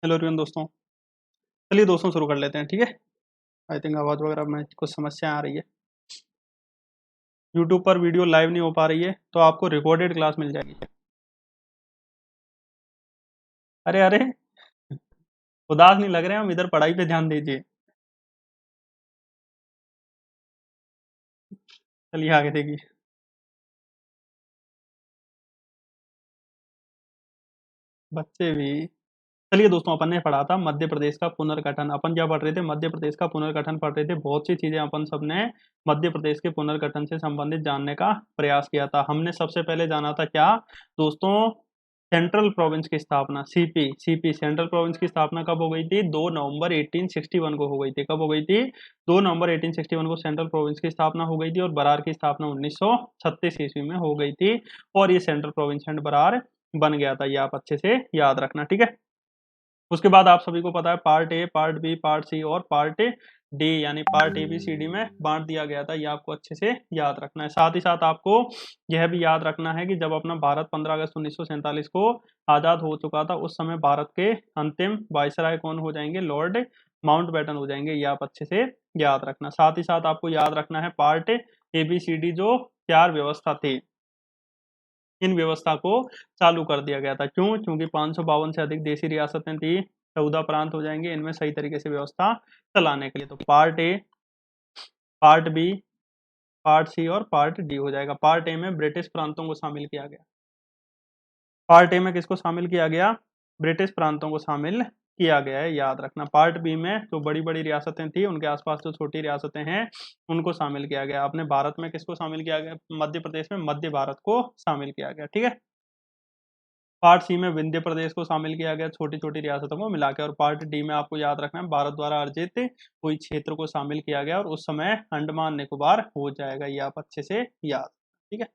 Hello everyone दोस्तों। चलिए दोस्तों शुरू कर लेते हैं, ठीक है। आई थिंक आवाज़ वगैरह में कुछ समस्या आ रही है। यूट्यूब पर वीडियो लाइव नहीं हो पा रही है तो आपको रिकॉर्डेड क्लास मिल जाएगी। अरे अरे, उदास नहीं लग रहे हैं हम, इधर पढ़ाई पे ध्यान दीजिए। चलिए आगे देखिए। बच्चे भी। चलिए दोस्तों, अपन ने पढ़ा था मध्य प्रदेश का पुनर्गठन। अपन क्या पढ़ रहे थे? मध्य प्रदेश का पुनर्गठन पढ़ रहे थे। बहुत सी चीजें अपन सबने मध्य प्रदेश के पुनर्गठन से संबंधित जानने का प्रयास किया था। हमने सबसे पहले जाना था क्या दोस्तों? सेंट्रल प्रोविंस की स्थापना, सीपी। सीपी सेंट्रल प्रोविंस की स्थापना कब हो गई थी? 2 नवंबर 1861 को हो गई थी। कब हो गई थी? 2 नवंबर 1861 को सेंट्रल प्रोविंस की स्थापना हो गई थी। और बरार की स्थापना 1936 ईस्वी में हो गई थी। और ये सेंट्रल प्रोविंस एंड बरार बन गया था। ये आप अच्छे से याद रखना, ठीक है। उसके बाद आप सभी को पता है part A, part B, part C और पार्ट डी, यानी part A B C D में बांट दिया गया था। ये आपको अच्छे से याद रखना है। साथ ही साथ आपको यह भी याद रखना है कि जब अपना भारत 15 अगस्त 1947 को आजाद हो चुका था, उस समय भारत के अंतिम वायसराय कौन हो जाएंगे? लॉर्ड माउंटबेटन हो जाएंगे। ये आप अच्छे से याद रखना। साथ ही साथ आपको याद रखना है part A B C D जो 4 व्यवस्था थी, इन व्यवस्था को चालू कर दिया गया था। क्यों? क्योंकि 552 से अधिक देशी रियासतें थी, 14 प्रांत हो जाएंगे, इनमें सही तरीके से व्यवस्था चलाने के लिए। तो part A, part B, part C और पार्ट डी हो जाएगा। पार्ट ए में ब्रिटिश प्रांतों को शामिल किया गया। पार्ट ए में किसको शामिल किया गया? ब्रिटिश प्रांतों को शामिल किया गया है, याद रखना। पार्ट बी में जो बड़ी बड़ी रियासतें थी, उनके आसपास जो छोटी रियासतें हैं, उनको शामिल किया गया। अपने भारत में किसको शामिल किया गया? मध्य प्रदेश में मध्य भारत को शामिल किया गया, ठीक है। पार्ट सी में विंध्य प्रदेश को शामिल किया गया, छोटी छोटी रियासतों को मिला के। और पार्ट डी में आपको याद रखना है भारत द्वारा अर्जित कोई क्षेत्र को शामिल किया गया, और उस समय अंडमान निकोबार हो जाएगा। ये आप अच्छे से याद, ठीक है।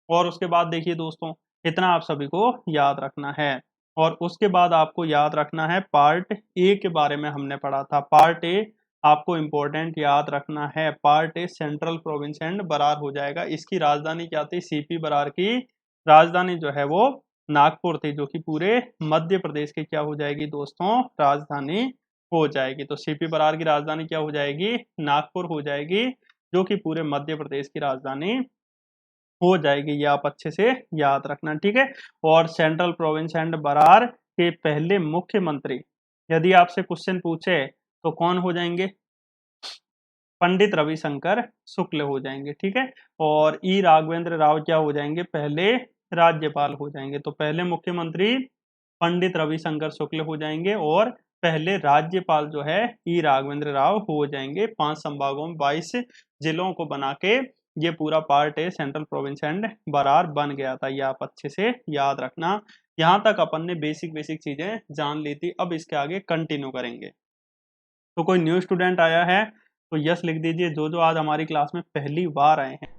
और उसके बाद देखिए दोस्तों, इतना आप सभी को याद रखना है। और उसके बाद आपको याद रखना है पार्ट ए के बारे में हमने पढ़ा था। पार्ट ए आपको इंपॉर्टेंट याद रखना है। Part A central province and Berar हो जाएगा। इसकी राजधानी क्या थी? सीपी बरार की राजधानी जो है वो नागपुर थी, जो कि पूरे मध्य प्रदेश की क्या हो जाएगी दोस्तों? राजधानी हो जाएगी। तो सीपी बरार की राजधानी क्या हो जाएगी? नागपुर हो जाएगी, जो कि पूरे मध्य प्रदेश की राजधानी हो जाएगी। ये आप अच्छे से याद रखना, ठीक है। और सेंट्रल प्रोविंस एंड बरार के पहले मुख्यमंत्री यदि आपसे क्वेश्चन पूछे तो कौन हो जाएंगे? पंडित रविशंकर शुक्ल हो जाएंगे, ठीक है। और ई राघवेंद्र राव क्या हो जाएंगे? पहले राज्यपाल हो जाएंगे। तो पहले मुख्यमंत्री पंडित रविशंकर शुक्ल हो जाएंगे, और पहले राज्यपाल जो है ई राघवेंद्र राव हो जाएंगे। 5 संभागों में 22 जिलों को बना के ये पूरा पार्ट है सेंट्रल प्रोविंस एंड बरार बन गया था। ये आप अच्छे से याद रखना। यहाँ तक अपन ने बेसिक बेसिक चीजें जान ली थी। अब इसके आगे कंटिन्यू करेंगे। तो कोई न्यू स्टूडेंट आया है तो यस लिख दीजिए, जो जो आज हमारी क्लास में पहली बार आए हैं।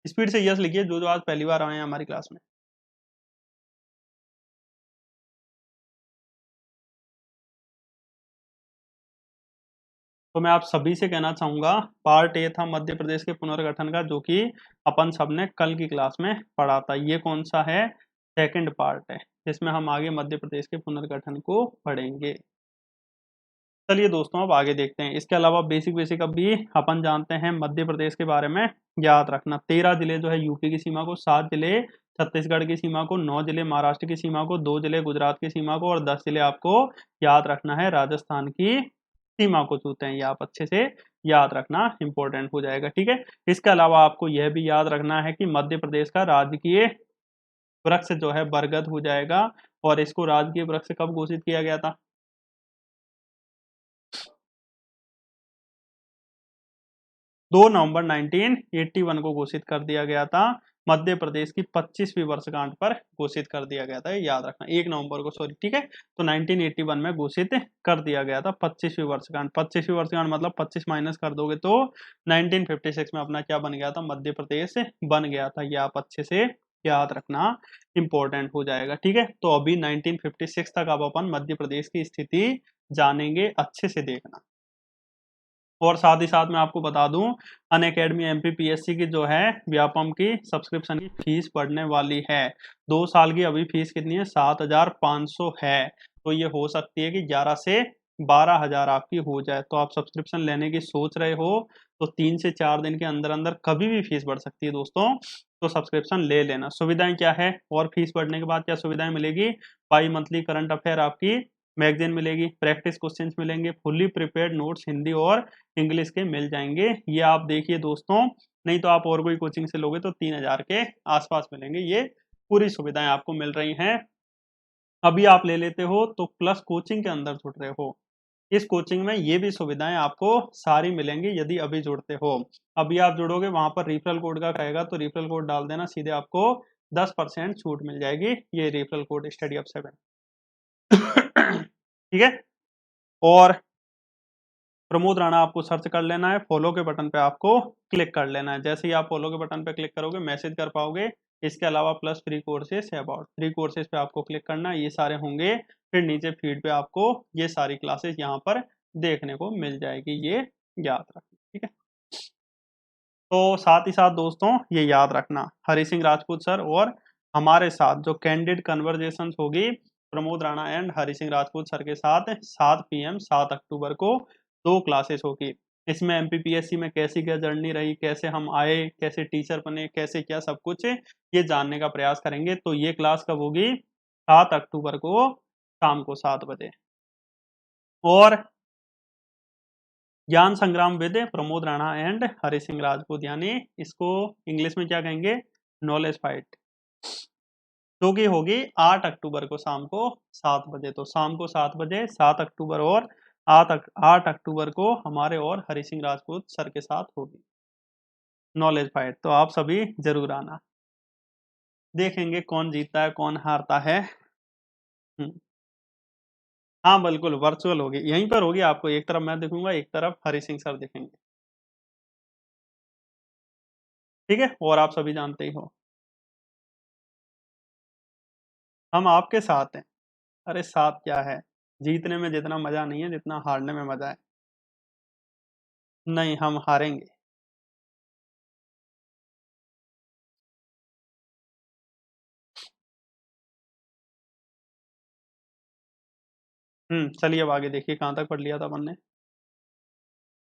स्पीड से यस लिखिए, जो जो आज पहली बार आए हैं हमारी क्लास में। तो मैं आप सभी से कहना चाहूंगा, पार्ट ए था मध्य प्रदेश के पुनर्गठन का, जो कि अपन सबने कल की क्लास में पढ़ा था। ये कौन सा है? सेकंड पार्ट है, जिसमें हम आगे मध्य प्रदेश के पुनर्गठन को पढ़ेंगे। चलिए दोस्तों, अब आगे देखते हैं। इसके अलावा बेसिक बेसिक अब भी अपन जानते हैं मध्य प्रदेश के बारे में। याद रखना 13 जिले जो है यूपी की सीमा को, 7 जिले छत्तीसगढ़ की सीमा को, 9 जिले महाराष्ट्र की सीमा को, 2 जिले गुजरात की सीमा को, और 10 जिले आपको याद रखना है राजस्थान की सीमा को छूते हैं। ये आप अच्छे से याद रखना, इंपॉर्टेंट हो जाएगा, ठीक है। इसके अलावा आपको यह भी याद रखना है कि मध्य प्रदेश का राजकीय वृक्ष जो है बरगद हो जाएगा। और इसको राजकीय वृक्ष कब घोषित किया गया था? 2 नवंबर 1981 को घोषित कर दिया गया था। मध्य प्रदेश की 25वीं वर्षगांठ पर घोषित कर दिया गया था। याद रखना 1 नवंबर को, सॉरी, ठीक है। तो 1981 में घोषित कर दिया गया था 25वीं वर्षगांठ। 25वीं वर्षगांठ मतलब 25 माइनस कर दोगे तो 1956 में अपना क्या बन गया था? मध्य प्रदेश बन गया था। ये आप अच्छे से याद रखना, इंपॉर्टेंट हो जाएगा, ठीक है। तो अभी 1956 तक अब अपन मध्य प्रदेश की स्थिति जानेंगे, अच्छे से देखना। और साथ ही साथ मैं आपको बता दूं, अनअकैडमी एमपीपीएससी की जो है व्यापम की सब्सक्रिप्शन की फीस बढ़ने वाली है। 2 साल की अभी फीस कितनी है, 7,500 है। तो ये हो सकती है कि 11 से 12,000 आपकी हो जाए। तो आप सब्सक्रिप्शन लेने की सोच रहे हो तो 3 से 4 दिन के अंदर अंदर कभी भी फीस बढ़ सकती है दोस्तों। तो सब्सक्रिप्शन ले लेना। सुविधाएं क्या है और फीस बढ़ने के बाद क्या सुविधाएं मिलेगी, बाई मंथली करंट अफेयर आपकी मैगजीन मिलेगी, प्रैक्टिस क्वेश्चंस मिलेंगे, फुल्ली प्रिपेयर्ड नोट्स हिंदी और इंग्लिश के मिल जाएंगे। ये आप देखिए दोस्तों, नहीं तो आप और कोई कोचिंग से लोगे तो 3,000 के आसपास मिलेंगे। ये पूरी सुविधाएं आपको मिल रही हैं। अभी आप ले लेते हो तो प्लस कोचिंग के अंदर जुड़ रहे हो, इस कोचिंग में ये भी सुविधाएं आपको सारी मिलेंगी यदि अभी जुड़ते हो। अभी आप जुड़ोगे, वहां पर रेफरल कोड का कहेगा तो रेफरल कोड डाल देना, सीधे आपको 10% छूट मिल जाएगी। ये रेफरल कोड स्टडी अप 7 ठीक है। और प्रमोद राणा आपको सर्च कर लेना है, फॉलो के बटन पे आपको क्लिक कर लेना है। जैसे ही आप फॉलो के बटन पे क्लिक करोगे मैसेज कर पाओगे। इसके अलावा प्लस फ्री कोर्सेज है, अबाउट फ्री कोर्सेज पे आपको क्लिक करना है, ये सारे होंगे। फिर नीचे फीड पे आपको ये सारी क्लासेस यहाँ पर देखने को मिल जाएगी, ये याद रखना, ठीक है। तो साथ ही साथ दोस्तों ये याद रखना, हरि सिंह राजपूत सर और हमारे साथ जो कैंडिड कन्वर्जेशंस होगी प्रमोद राणा एंड हरि सिंह राजपूत सर के साथ 7 PM 7 अक्टूबर को 2 क्लासेस होगी। इसमें एमपीपीएससी में कैसी क्या जर्नी रही, कैसे हम आए, कैसे टीचर बने, कैसे क्या सब कुछ ये जानने का प्रयास करेंगे। तो ये क्लास कब होगी, 7 अक्टूबर को शाम को 7 बजे। और ज्ञान संग्राम विद प्रमोद राणा एंड हरि सिंह राजपूत, यानी इसको इंग्लिश में क्या कहेंगे, नॉलेज फाइट, जो कि होगी 8 अक्टूबर को शाम को 7 बजे। तो शाम को 7 बजे 7 अक्टूबर और 8 अक्टूबर को हमारे और हरि सिंह राजपूत सर के साथ होगी नॉलेज फाइट। तो आप सभी जरूर आना, देखेंगे कौन जीतता है कौन हारता है। हाँ बिल्कुल वर्चुअल होगी, यहीं पर होगी। आपको एक तरफ मैं दिखूंगा, एक तरफ हरि सिंह सर दिखेंगे, ठीक है। और आप सभी जानते ही हो हम आपके साथ हैं। अरे साथ क्या है, जीतने में जितना मजा नहीं है जितना हारने में मजा है। नहीं, हम हारेंगे। चलिए अब आगे देखिए कहाँ तक पढ़ लिया था अपन ने।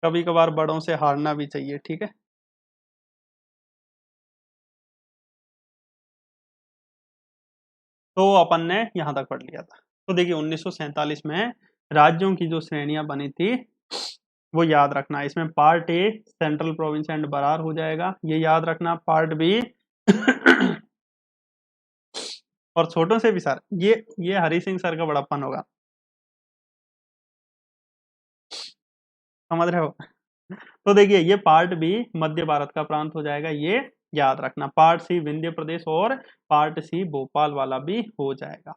कभी कभार बड़ों से हारना भी चाहिए, ठीक है। तो अपन ने यहाँ तक पढ़ लिया था। तो देखिए 1947 में राज्यों की जो श्रेणियां बनी थी वो याद रखना। इसमें part A central province and Berar हो जाएगा, ये याद रखना। पार्ट बी और छोटों से भी सर, ये हरि सिंह सर का बड़प्पन होगा, समझ रहे हो। तो देखिए ये पार्ट बी मध्य भारत का प्रांत हो जाएगा, ये याद रखना। पार्ट सी विंध्य प्रदेश और पार्ट सी भोपाल वाला भी हो जाएगा।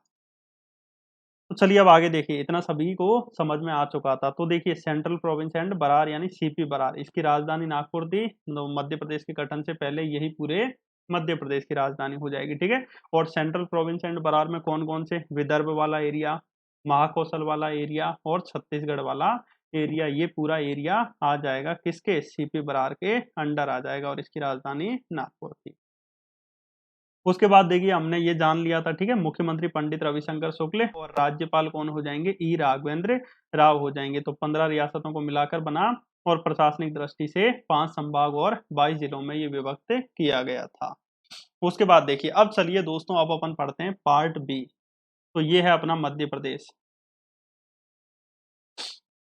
तो चलिए अब आगे देखिए, इतना सभी को समझ में आ चुका था। तो देखिए सेंट्रल प्रोविंस एंड बरार यानी सीपी बरार, इसकी राजधानी नागपुर थी। मध्य प्रदेश के गठन से पहले यही पूरे मध्य प्रदेश की राजधानी हो जाएगी, ठीक है। और सेंट्रल प्रोविंस एंड बरार में कौन कौन से, विदर्भ वाला एरिया, महाकौशल वाला एरिया और छत्तीसगढ़ वाला एरिया, ये पूरा एरिया आ जाएगा किसके, सीपी बरार के अंडर आ जाएगा। और इसकी राजधानी नागपुर थी। उसके बाद देखिए हमने ये जान लिया था, ठीक है, मुख्यमंत्री पंडित रविशंकर शुक्ल और राज्यपाल कौन हो जाएंगे, ई राघवेंद्र राव हो जाएंगे। तो 15 रियासतों को मिलाकर बना और प्रशासनिक दृष्टि से 5 संभाग और 22 जिलों में ये विभक्त किया गया था। उसके बाद देखिए अब चलिए दोस्तों, अब अपन पढ़ते हैं पार्ट बी। तो ये है अपना मध्य प्रदेश,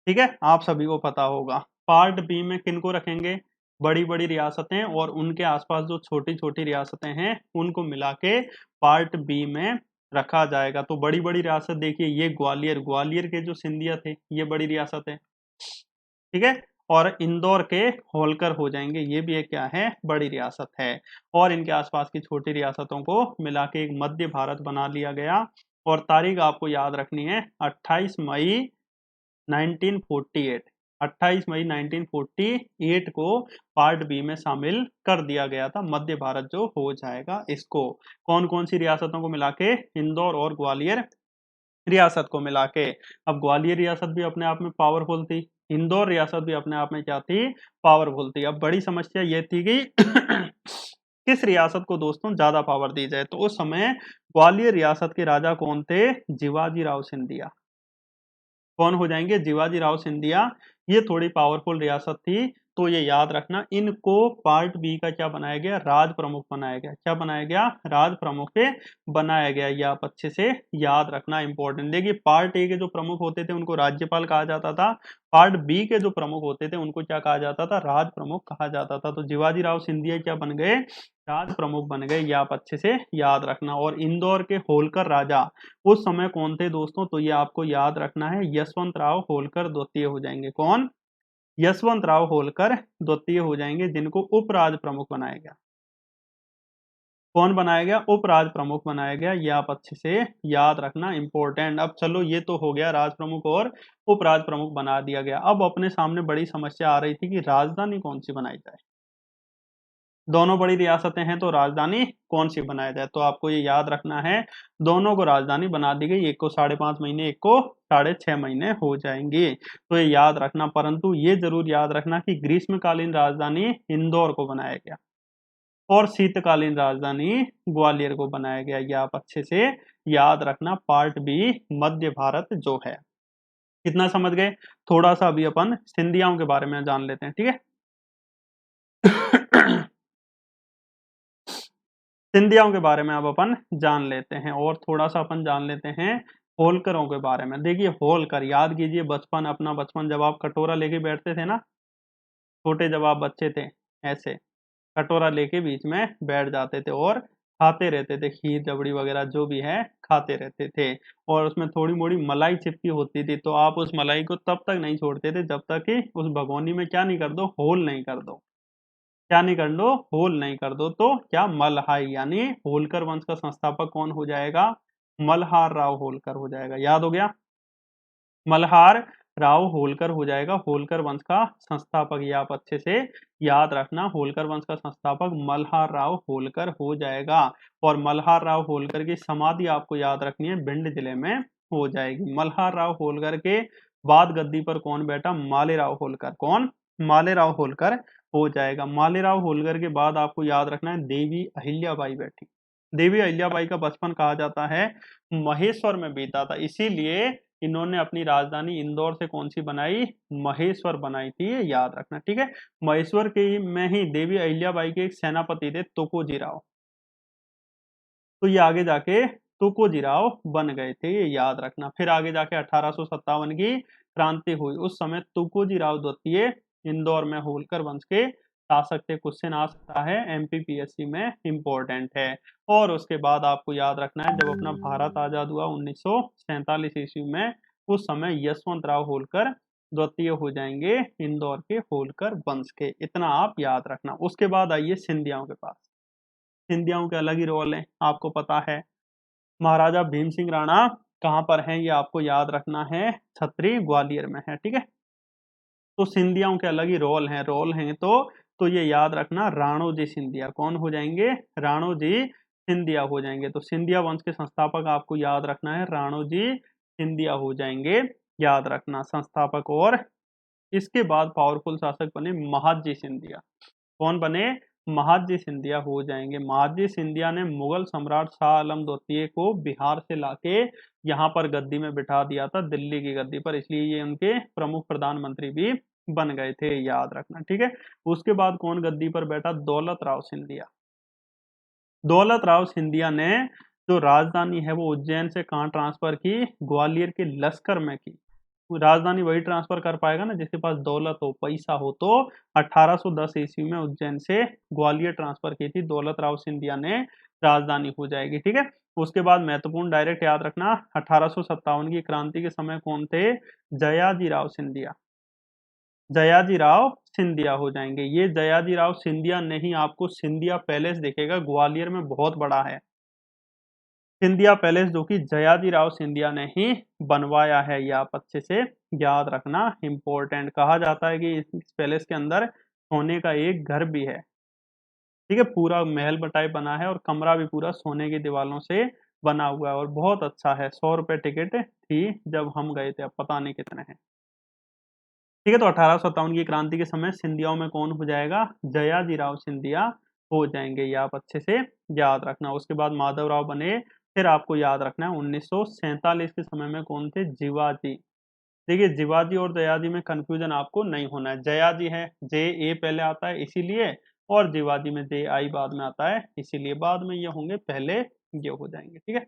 ठीक है, आप सभी को पता होगा। पार्ट बी में किनको रखेंगे, बड़ी बड़ी रियासतें और उनके आसपास जो छोटी छोटी रियासतें हैं उनको मिला के पार्ट बी में रखा जाएगा। तो बड़ी बड़ी रियासत देखिए, ये ग्वालियर, ग्वालियर के जो सिंधिया थे ये बड़ी रियासत है, ठीक है। और इंदौर के होलकर हो जाएंगे, ये भी एक क्या है, बड़ी रियासत है। और इनके आसपास की छोटी रियासतों को मिला के एक मध्य भारत बना लिया गया। और तारीख आपको याद रखनी है 28 मई 1948, 28 मई 1948 को पार्ट बी में शामिल कर दिया गया था। मध्य भारत जो हो जाएगा इसको, कौन कौन सी रियासतों को मिला के, इंदौर और ग्वालियर रियासत को मिला के। अब ग्वालियर रियासत भी अपने आप में पावरफुल थी, इंदौर रियासत भी अपने आप में क्या थी, पावरफुल थी। अब बड़ी समस्या ये थी कि किस रियासत को दोस्तों ज्यादा पावर दी जाए, तो उस समय ग्वालियर रियासत के राजा कौन थे, जिवाजी राव सिंधिया। कौन हो जाएंगे, जिवाजी राव सिंधिया। ये थोड़ी पावरफुल रियासत थी, तो ये याद रखना। इनको पार्ट बी का क्या बनाया गया, राज प्रमुख बनाया गया। क्या बनाया गया, राज प्रमुख बनाया गया। ये आप अच्छे से याद रखना, इंपॉर्टेंट। देखिए पार्ट ए के जो प्रमुख होते थे उनको राज्यपाल कहा जाता था, पार्ट बी के जो प्रमुख होते थे उनको क्या कहा जाता था, राज प्रमुख कहा जाता था। तो जिवाजी राव सिंधिया क्या बन गए, राज प्रमुख बन गए। ये आप अच्छे से याद रखना। और इंदौर के होलकर राजा उस समय कौन थे दोस्तों, तो ये आपको याद रखना है, यशवंत राव होलकर द्वितीय हो जाएंगे। कौन, यशवंत राव होलकर द्वितीय हो जाएंगे, जिनको उपराज प्रमुख बनाया गया। कौन बनाया गया, उपराज प्रमुख बनाया गया। ये आप अच्छे से याद रखना, इंपॉर्टेंट। अब चलो ये तो हो गया, राज प्रमुख और उपराज प्रमुख बना दिया गया। अब अपने सामने बड़ी समस्या आ रही थी कि राजधानी कौन सी बनाई जाए। दोनों बड़ी रियासतें हैं, तो राजधानी कौन सी बनाया जाए, तो आपको ये याद रखना है, दोनों को राजधानी बना दी गई। एक को 5.5 महीने, एक को 6.5 महीने हो जाएंगे, तो ये याद रखना। परंतु ये जरूर याद रखना कि ग्रीष्मकालीन राजधानी इंदौर को बनाया गया और शीतकालीन राजधानी ग्वालियर को बनाया गया। ये आप अच्छे से याद रखना, पार्ट बी मध्य भारत जो है। कितना समझ गए, थोड़ा सा अभी अपन सिंधियाओं के बारे में जान लेते हैं, ठीक है। सिंधियाओं के बारे में अब अपन जान लेते हैं, और थोड़ा सा अपन जान लेते हैं होलकरों के बारे में। देखिए होलकर, याद कीजिए बचपन, अपना बचपन, जब आप कटोरा लेके बैठते थे ना, छोटे जब आप बच्चे थे, ऐसे कटोरा लेके बीच में बैठ जाते थे और खाते रहते थे, खीर जबड़ी वगैरह जो भी है खाते रहते थे। और उसमें थोड़ी मोड़ी मलाई चिपकी होती थी, तो आप उस मलाई को तब तक नहीं छोड़ते थे जब तक कि उस भगोनी में क्या नहीं कर दो, होल नहीं कर दो। क्या नहीं कर दो, होल नहीं कर दो। तो क्या, मलहाई, यानी होलकर वंश का संस्थापक कौन हो जाएगा, मल्हार राव होलकर हो जाएगा। याद हो गया, मल्हार राव होलकर हो जाएगा होलकर वंश का संस्थापक। ये आप अच्छे से याद रखना, होलकर वंश का संस्थापक मल्हार राव होलकर हो जाएगा। और मल्हार राव होलकर की समाधि आपको याद रखनी है, भिंड जिले में हो जाएगी। मल्हार राव होलकर के बाद गद्दी पर कौन बैठा, मालेराव होलकर। कौन, मालेराव होलकर हो जाएगा। मालेराव होलकर के बाद आपको याद रखना है, देवी अहिल्याबाई बैठी। देवी अहिल्याबाई का बचपन कहा जाता है महेश्वर में बीता था, इसीलिए इन्होंने अपनी राजधानी इंदौर से कौन सी बनाई, महेश्वर बनाई थी। ये याद रखना, ठीक है। महेश्वर के में ही देवी अहिल्याबाई के एक सेनापति थे, तुकोजी राव। तो ये आगे जाके तुकोजी राव बन गए थे, ये याद रखना। फिर आगे जाके 1857 की क्रांति हुई, उस समय तुकोजी राव द्वितीय इंदौर में होलकर वंश के शासक थे। क्वेश्चन आ सकता है एमपीपीएससी में, इंपॉर्टेंट है। और उसके बाद आपको याद रखना है, जब अपना भारत आजाद हुआ 1947 ईस्वी में, उस समय यशवंत राव होलकर द्वितीय हो जाएंगे इंदौर के होलकर वंश के। इतना आप याद रखना। उसके बाद आइए सिंधियाओं के पास। सिंधियाओं के अलग ही रोल है, आपको पता है। महाराजा भीम सिंह राणा कहाँ पर हैं, ये आपको याद रखना है, छतरी ग्वालियर में है, ठीक है। तो सिंधियाओं के अलग ही रोल हैं तो ये याद रखना, राणोजी सिंधिया कौन हो जाएंगे, राणोजी सिंधिया हो जाएंगे। तो सिंधिया वंश के संस्थापक आपको याद रखना है, राणोजी सिंधिया हो जाएंगे, याद रखना संस्थापक। और इसके बाद पावरफुल शासक बने महादजी सिंधिया। कौन बने, महादजी सिंधिया हो जाएंगे। महादजी सिंधिया ने मुगल सम्राट शाह आलम द्वितीय को बिहार से लाके यहाँ पर गद्दी में बिठा दिया था, दिल्ली की गद्दी पर, इसलिए ये उनके प्रमुख प्रधानमंत्री भी बन गए थे, याद रखना, ठीक है। उसके बाद कौन गद्दी पर बैठा, दौलत राव सिंधिया। दौलत राव सिंधिया ने जो राजधानी है वो उज्जैन से कहाँ ट्रांसफर की, ग्वालियर के लश्कर में की। राजधानी वही ट्रांसफर कर पाएगा ना जिसके पास दौलत हो, पैसा हो। तो 1810 ईस्वी में उज्जैन से ग्वालियर ट्रांसफर की थी दौलत राव सिंधिया ने, राजधानी हो जाएगी, ठीक है। उसके बाद महत्वपूर्ण डायरेक्ट याद रखना, 1857 की क्रांति के समय कौन थे, जयाजी राव सिंधिया। जयाजी राव सिंधिया हो जाएंगे। ये जयाजी राव सिंधिया नहीं, आपको सिंधिया पैलेस दिखेगा ग्वालियर में, बहुत बड़ा है सिंधिया पैलेस, जो कि जयाजी राव सिंधिया ने ही बनवाया है। ये आप अच्छे से याद रखना, इंपॉर्टेंट। कहा जाता है कि इस पैलेस के अंदर सोने का एक घर भी है, ठीक है, पूरा महल टाइप बना है और कमरा भी पूरा सोने की दीवारों से बना हुआ है और बहुत अच्छा है। 100 रुपए टिकट थी जब हम गए थे, अब पता नहीं कितने हैं। ठीक है, तो 1857 की क्रांति के समय सिंधियाओं में कौन हो जाएगा? जयाजीराव सिंधिया हो जाएंगे, ये आप अच्छे से याद रखना। उसके बाद माधवराव बने, फिर आपको याद रखना है 1947 के समय में कौन थे? जिवाजी। देखिए जिवाजी और जयाजी में कंफ्यूजन आपको नहीं होना है। जयाजी है जे ए पहले आता है इसीलिए, और जिवाजी में जे आई बाद में आता है इसीलिए, बाद में ये होंगे, पहले ये हो जाएंगे। ठीक है।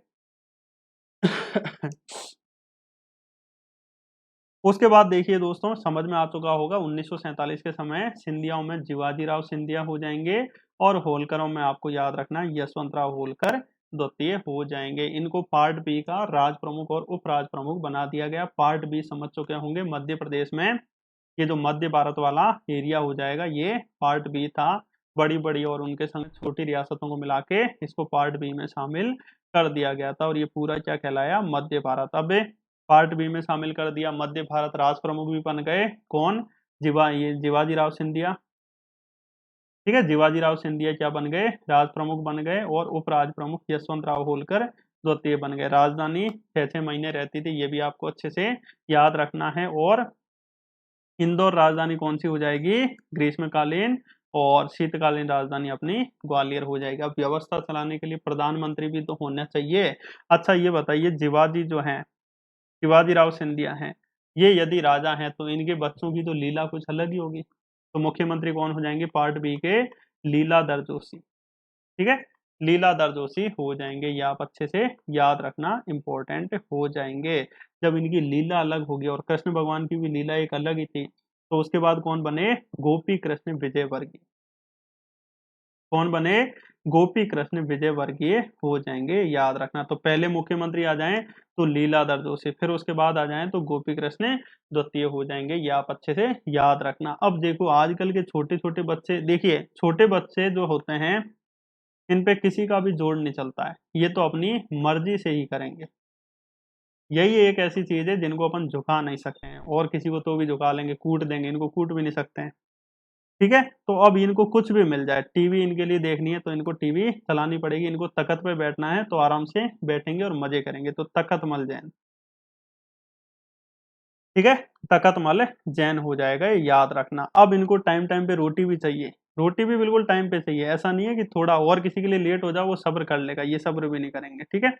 उसके बाद देखिए दोस्तों, समझ में आ चुका होगा 1947 के समय सिंधियाओं में जिवाजी राव सिंधिया हो जाएंगे, और होलकरों में आपको याद रखना है यशवंत राव होलकर द्वितीय हो जाएंगे। इनको पार्ट बी का राज प्रमुख और उप राज प्रमुख बना दिया गया। पार्ट बी समझ चुके होंगे, मध्य प्रदेश में ये जो मध्य भारत वाला एरिया हो जाएगा, ये पार्ट बी था। बड़ी बड़ी और उनके संग छोटी रियासतों को मिला के इसको पार्ट बी में शामिल कर दिया गया था, और ये पूरा क्या कहलाया? मध्य भारत। अब पार्ट बी में शामिल कर दिया मध्य भारत। राज प्रमुख भी बन गए कौन? ये जिवाजी राव सिंधिया। ठीक है, जिवाजी राव सिंधिया क्या बन गए? राज प्रमुख बन गए, और उप राज प्रमुख यशवंत राव होलकर द्वितीय बन गए। राजधानी 6 6 महीने रहती थी, ये भी आपको अच्छे से याद रखना है। और इंदौर राजधानी कौन सी हो जाएगी? ग्रीष्मकालीन, और शीतकालीन राजधानी अपनी ग्वालियर हो जाएगी। अब व्यवस्था चलाने के लिए प्रधानमंत्री भी तो होना चाहिए। अच्छा ये बताइए, जिवाजी जो है, शिवाजी राव सिंधिया हैं, ये यदि राजा हैं तो इनके बच्चों की तो लीला कुछ अलग ही होगी। तो मुख्यमंत्री कौन हो जाएंगे पार्ट बी के? लीलाधर जोशी। ठीक है, लीलाधर जोशी हो जाएंगे, ये आप अच्छे से याद रखना, इंपॉर्टेंट हो जाएंगे। जब इनकी लीला अलग होगी, और कृष्ण भगवान की भी लीला एक अलग ही थी, तो उसके बाद कौन बने? गोपी कृष्ण विजयवर्गीय। कौन बने? गोपी कृष्ण विजयवर्गीय हो जाएंगे, याद रखना। तो पहले मुख्यमंत्री आ जाएं तो लीलाधर जोशी, फिर उसके बाद आ जाएं तो गोपी कृष्ण द्वितीय हो जाएंगे, ये आप अच्छे से याद रखना। अब देखो आजकल के छोटे छोटे बच्चे, देखिए छोटे बच्चे जो होते हैं, इन पे किसी का भी जोर नहीं चलता है, ये तो अपनी मर्जी से ही करेंगे। यही एक ऐसी चीज है जिनको अपन झुका नहीं सकते हैं, और किसी को तो भी झुका लेंगे, कूट देंगे, इनको कूट भी नहीं सकते हैं। ठीक है, तो अब इनको कुछ भी मिल जाए, टीवी इनके लिए देखनी है तो इनको टीवी चलानी पड़ेगी, इनको तख्त पे बैठना है तो आराम से बैठेंगे और मजे करेंगे। तो तख्त मल जैन। ठीक है, तख्त मल जैन हो जाएगा, ये याद रखना। अब इनको टाइम टाइम पे रोटी भी चाहिए, रोटी भी बिल्कुल टाइम पे चाहिए। ऐसा नहीं है कि थोड़ा और किसी के लिए लेट हो जाओ वो सब्र कर लेगा, ये सब्र भी नहीं करेंगे। ठीक है,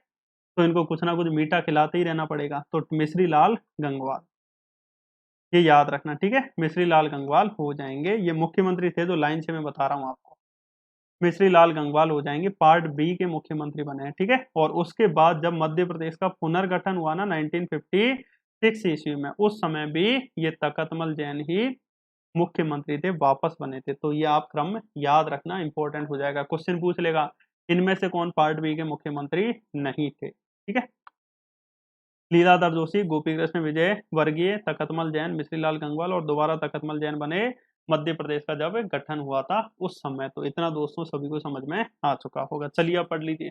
तो इनको कुछ ना कुछ मीठा खिलाते ही रहना पड़ेगा। तो मिश्री लाल गंगवार, ये याद रखना। ठीक है, मिश्री लाल गंगवाल हो जाएंगे, ये मुख्यमंत्री थे जो लाइन से मैं बता रहा हूँ आपको। मिश्री लाल गंगवाल हो जाएंगे, पार्ट बी के मुख्यमंत्री बने हैं। ठीक है, और उसके बाद जब मध्य प्रदेश का पुनर्गठन हुआ ना 1956 ईस्वी में, उस समय भी ये तकतमल जैन ही मुख्यमंत्री थे, वापस बने थे। तो ये आप क्रम याद रखना, इंपॉर्टेंट हो जाएगा। क्वेश्चन पूछ लेगा इनमें से कौन पार्ट बी के मुख्यमंत्री नहीं थे। ठीक है, लीलाधर जोशी, गोपी कृष्ण विजय वर्गीय, तकतमल जैन, मिश्रीलाल गंगवाल, और दोबारा तकतमल जैन बने मध्य प्रदेश का जब गठन हुआ था उस समय। तो इतना दोस्तों सभी को समझ में आ चुका होगा। चलिए अब पढ़ लीजिए।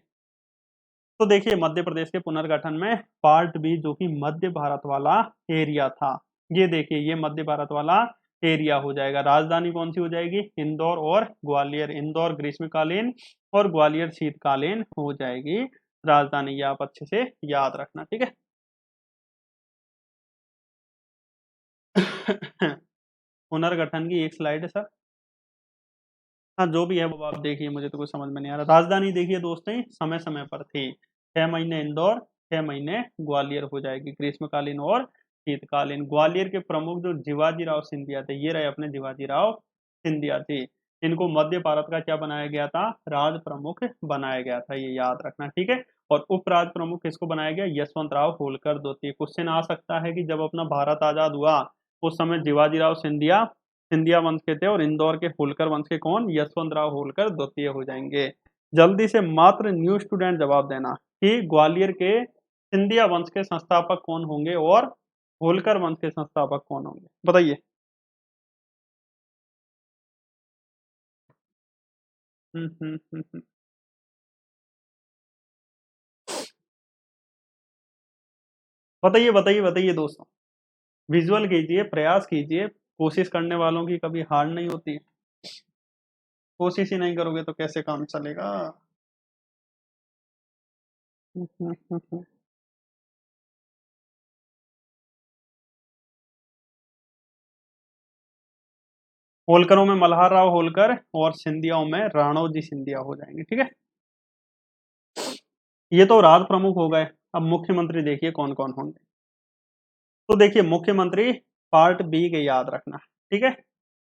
तो देखिए मध्य प्रदेश के पुनर्गठन में पार्ट बी जो कि मध्य भारत वाला एरिया था, ये देखिए ये मध्य भारत वाला एरिया हो जाएगा। राजधानी कौन सी हो जाएगी? इंदौर और ग्वालियर। इंदौर ग्रीष्मकालीन और ग्वालियर शीतकालीन हो जाएगी राजधानी, ये आप अच्छे से याद रखना। ठीक है। पुनर्गठन की एक स्लाइड है सर। हाँ जो भी है वो आप देखिए, मुझे तो कुछ समझ में नहीं आ रहा। राजधानी देखिए दोस्तों समय समय पर थी, 6 महीने इंदौर, 6 महीने ग्वालियर हो जाएगी, ग्रीष्मकालीन और शीतकालीन। ग्वालियर के प्रमुख जो जिवाजी राव सिंधिया थे, ये रहे अपने जिवाजी राव सिंधिया जी। इनको मध्य भारत का क्या बनाया गया था? राज प्रमुख बनाया गया था, ये याद रखना। ठीक है, और उप राज प्रमुख किसको बनाया गया? यशवंत राव होलकर द्वितीय। क्वेश्चन आ सकता है कि जब अपना भारत आजाद हुआ उस समय जिवाजी राव सिंधिया सिंधिया वंश के थे, और इंदौर के होलकर वंश के कौन? यशवंत राव होलकर द्वितीय हो जाएंगे। जल्दी से मात्र न्यू स्टूडेंट जवाब देना कि ग्वालियर के सिंधिया वंश के संस्थापक कौन होंगे और होलकर वंश के संस्थापक कौन होंगे, बताइए। हम्म। बताइए बताइए बताइए दोस्तों, विजुअल कीजिए, प्रयास कीजिए। कोशिश करने वालों की कभी हार नहीं होती। कोशिश ही नहीं करोगे तो कैसे काम चलेगा? होलकरों में मल्हार राव होलकर और सिंधियाओं में राणोजी सिंधिया हो जाएंगे। ठीक है, ये तो राज प्रमुख हो गए। अब मुख्यमंत्री देखिए कौन कौन होंगे। तो देखिए मुख्यमंत्री पार्ट बी के याद रखना। ठीक है,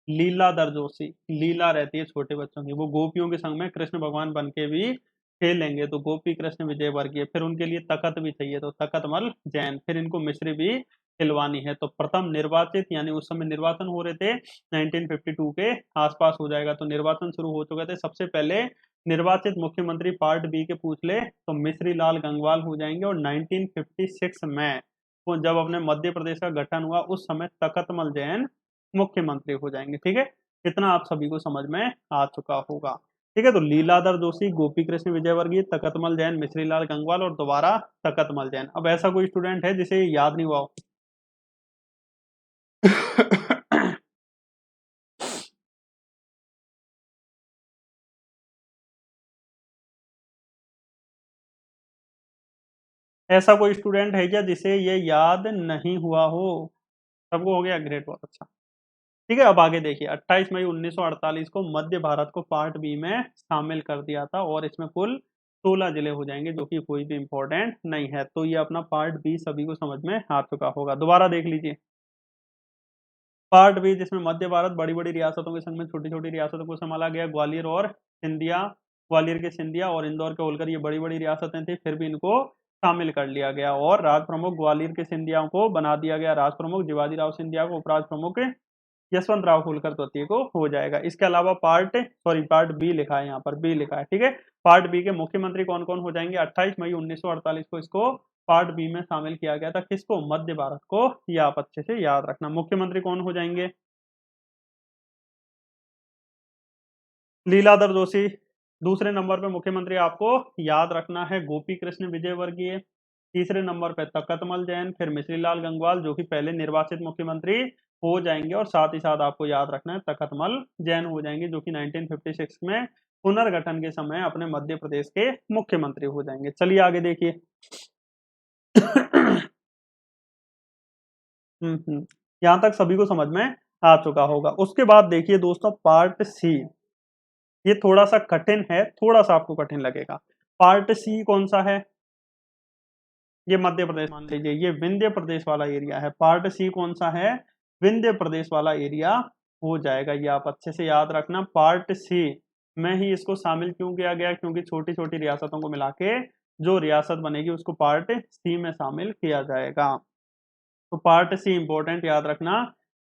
लीलाधर जोशी, लीला रहती है छोटे बच्चों की, वो गोपियों के संग में कृष्ण भगवान बन के भी खेलेंगे, तो गोपी कृष्ण विजय वर्गीय। फिर उनके लिए तकत भी चाहिए, तो तकतमल जैन। फिर इनको मिश्री भी खिलवानी है। तो प्रथम निर्वाचित, यानी उस समय निर्वाचन हो रहे थे 1952 के आसपास हो जाएगा, तो निर्वाचन शुरू हो चुके थे। सबसे पहले निर्वाचित मुख्यमंत्री पार्ट बी के पूछ ले तो मिश्री लाल गंगवाल हो जाएंगे। और 1956 में वो जब अपने मध्य प्रदेश का गठन हुआ उस समय तकतमल जैन मुख्यमंत्री हो जाएंगे। ठीक है, इतना आप सभी को समझ में आ चुका होगा। ठीक है, तो लीलाधर जोशी, गोपी कृष्ण विजयवर्गीय, तकतमल जैन, मिश्रीलाल गंगवाल और दोबारा तकतमल जैन। अब ऐसा कोई स्टूडेंट है जिसे ये याद नहीं हुआ हो? ऐसा कोई स्टूडेंट है क्या जिसे ये याद नहीं हुआ हो? सबको हो गया, ग्रेट, बहुत अच्छा। ठीक है, अब आगे देखिए 28 मई 1948 को मध्य भारत को पार्ट बी में शामिल कर दिया था, और इसमें कुल 16 जिले हो जाएंगे, जो कि कोई भी इंपॉर्टेंट नहीं है। तो ये अपना पार्ट बी सभी को समझ में आ चुका होगा। दोबारा देख लीजिए पार्ट बी, जिसमें मध्य भारत बड़ी बड़ी रियासतों के संग में छोटी छोटी रियासतों को संभाला गया। ग्वालियर और सिंधिया, ग्वालियर के सिंधिया और इंदौर के होलकर, ये बड़ी बड़ी रियासतें थी, फिर भी इनको शामिल कर लिया गया। और राज प्रमुख ग्वालियर के सिंधिया को बना दिया गया राज प्रमुख, शिवाजी राव सिंधिया को उपराज प्रमुख, यशवंत राव होलकर तृतीय को हो जाएगा। इसके अलावा पार्ट बी लिखा है, यहाँ पर बी लिखा है। ठीक है, पार्ट बी के मुख्यमंत्री कौन कौन हो जाएंगे? 28 मई 1948 को इसको पार्ट बी में शामिल किया गया था। किसको? मध्य भारत को। ये आप अच्छे से याद रखना। मुख्यमंत्री कौन हो जाएंगे? लीलाधर जोशी। दूसरे नंबर पे मुख्यमंत्री आपको याद रखना है गोपी कृष्ण विजयवर्गीय। तीसरे नंबर पे तकतमल जैन, फिर मिश्रीलाल गंगवाल, जो कि पहले निर्वाचित मुख्यमंत्री हो जाएंगे। और साथ ही साथ आपको याद रखना है तकतमल जैन हो जाएंगे, जो कि 1956 में पुनर्गठन के समय अपने मध्य प्रदेश के मुख्यमंत्री हो जाएंगे। चलिए आगे देखिए। यहां तक सभी को समझ में आ चुका होगा। उसके बाद देखिए दोस्तों पार्ट सी, ये थोड़ा सा कठिन है, थोड़ा सा आपको कठिन लगेगा। पार्ट सी कौन सा है? ये मध्य प्रदेश मान लीजिए, ये विंध्य प्रदेश वाला एरिया है। पार्ट सी कौन सा है? विंध्य प्रदेश वाला एरिया हो जाएगा। ये आप अच्छे से याद रखना। पार्ट सी में ही इसको शामिल क्यों किया गया? क्योंकि छोटी छोटी रियासतों को मिला के जो रियासत बनेगी उसको पार्ट सी में शामिल किया जाएगा। तो पार्ट सी इंपॉर्टेंट, याद रखना,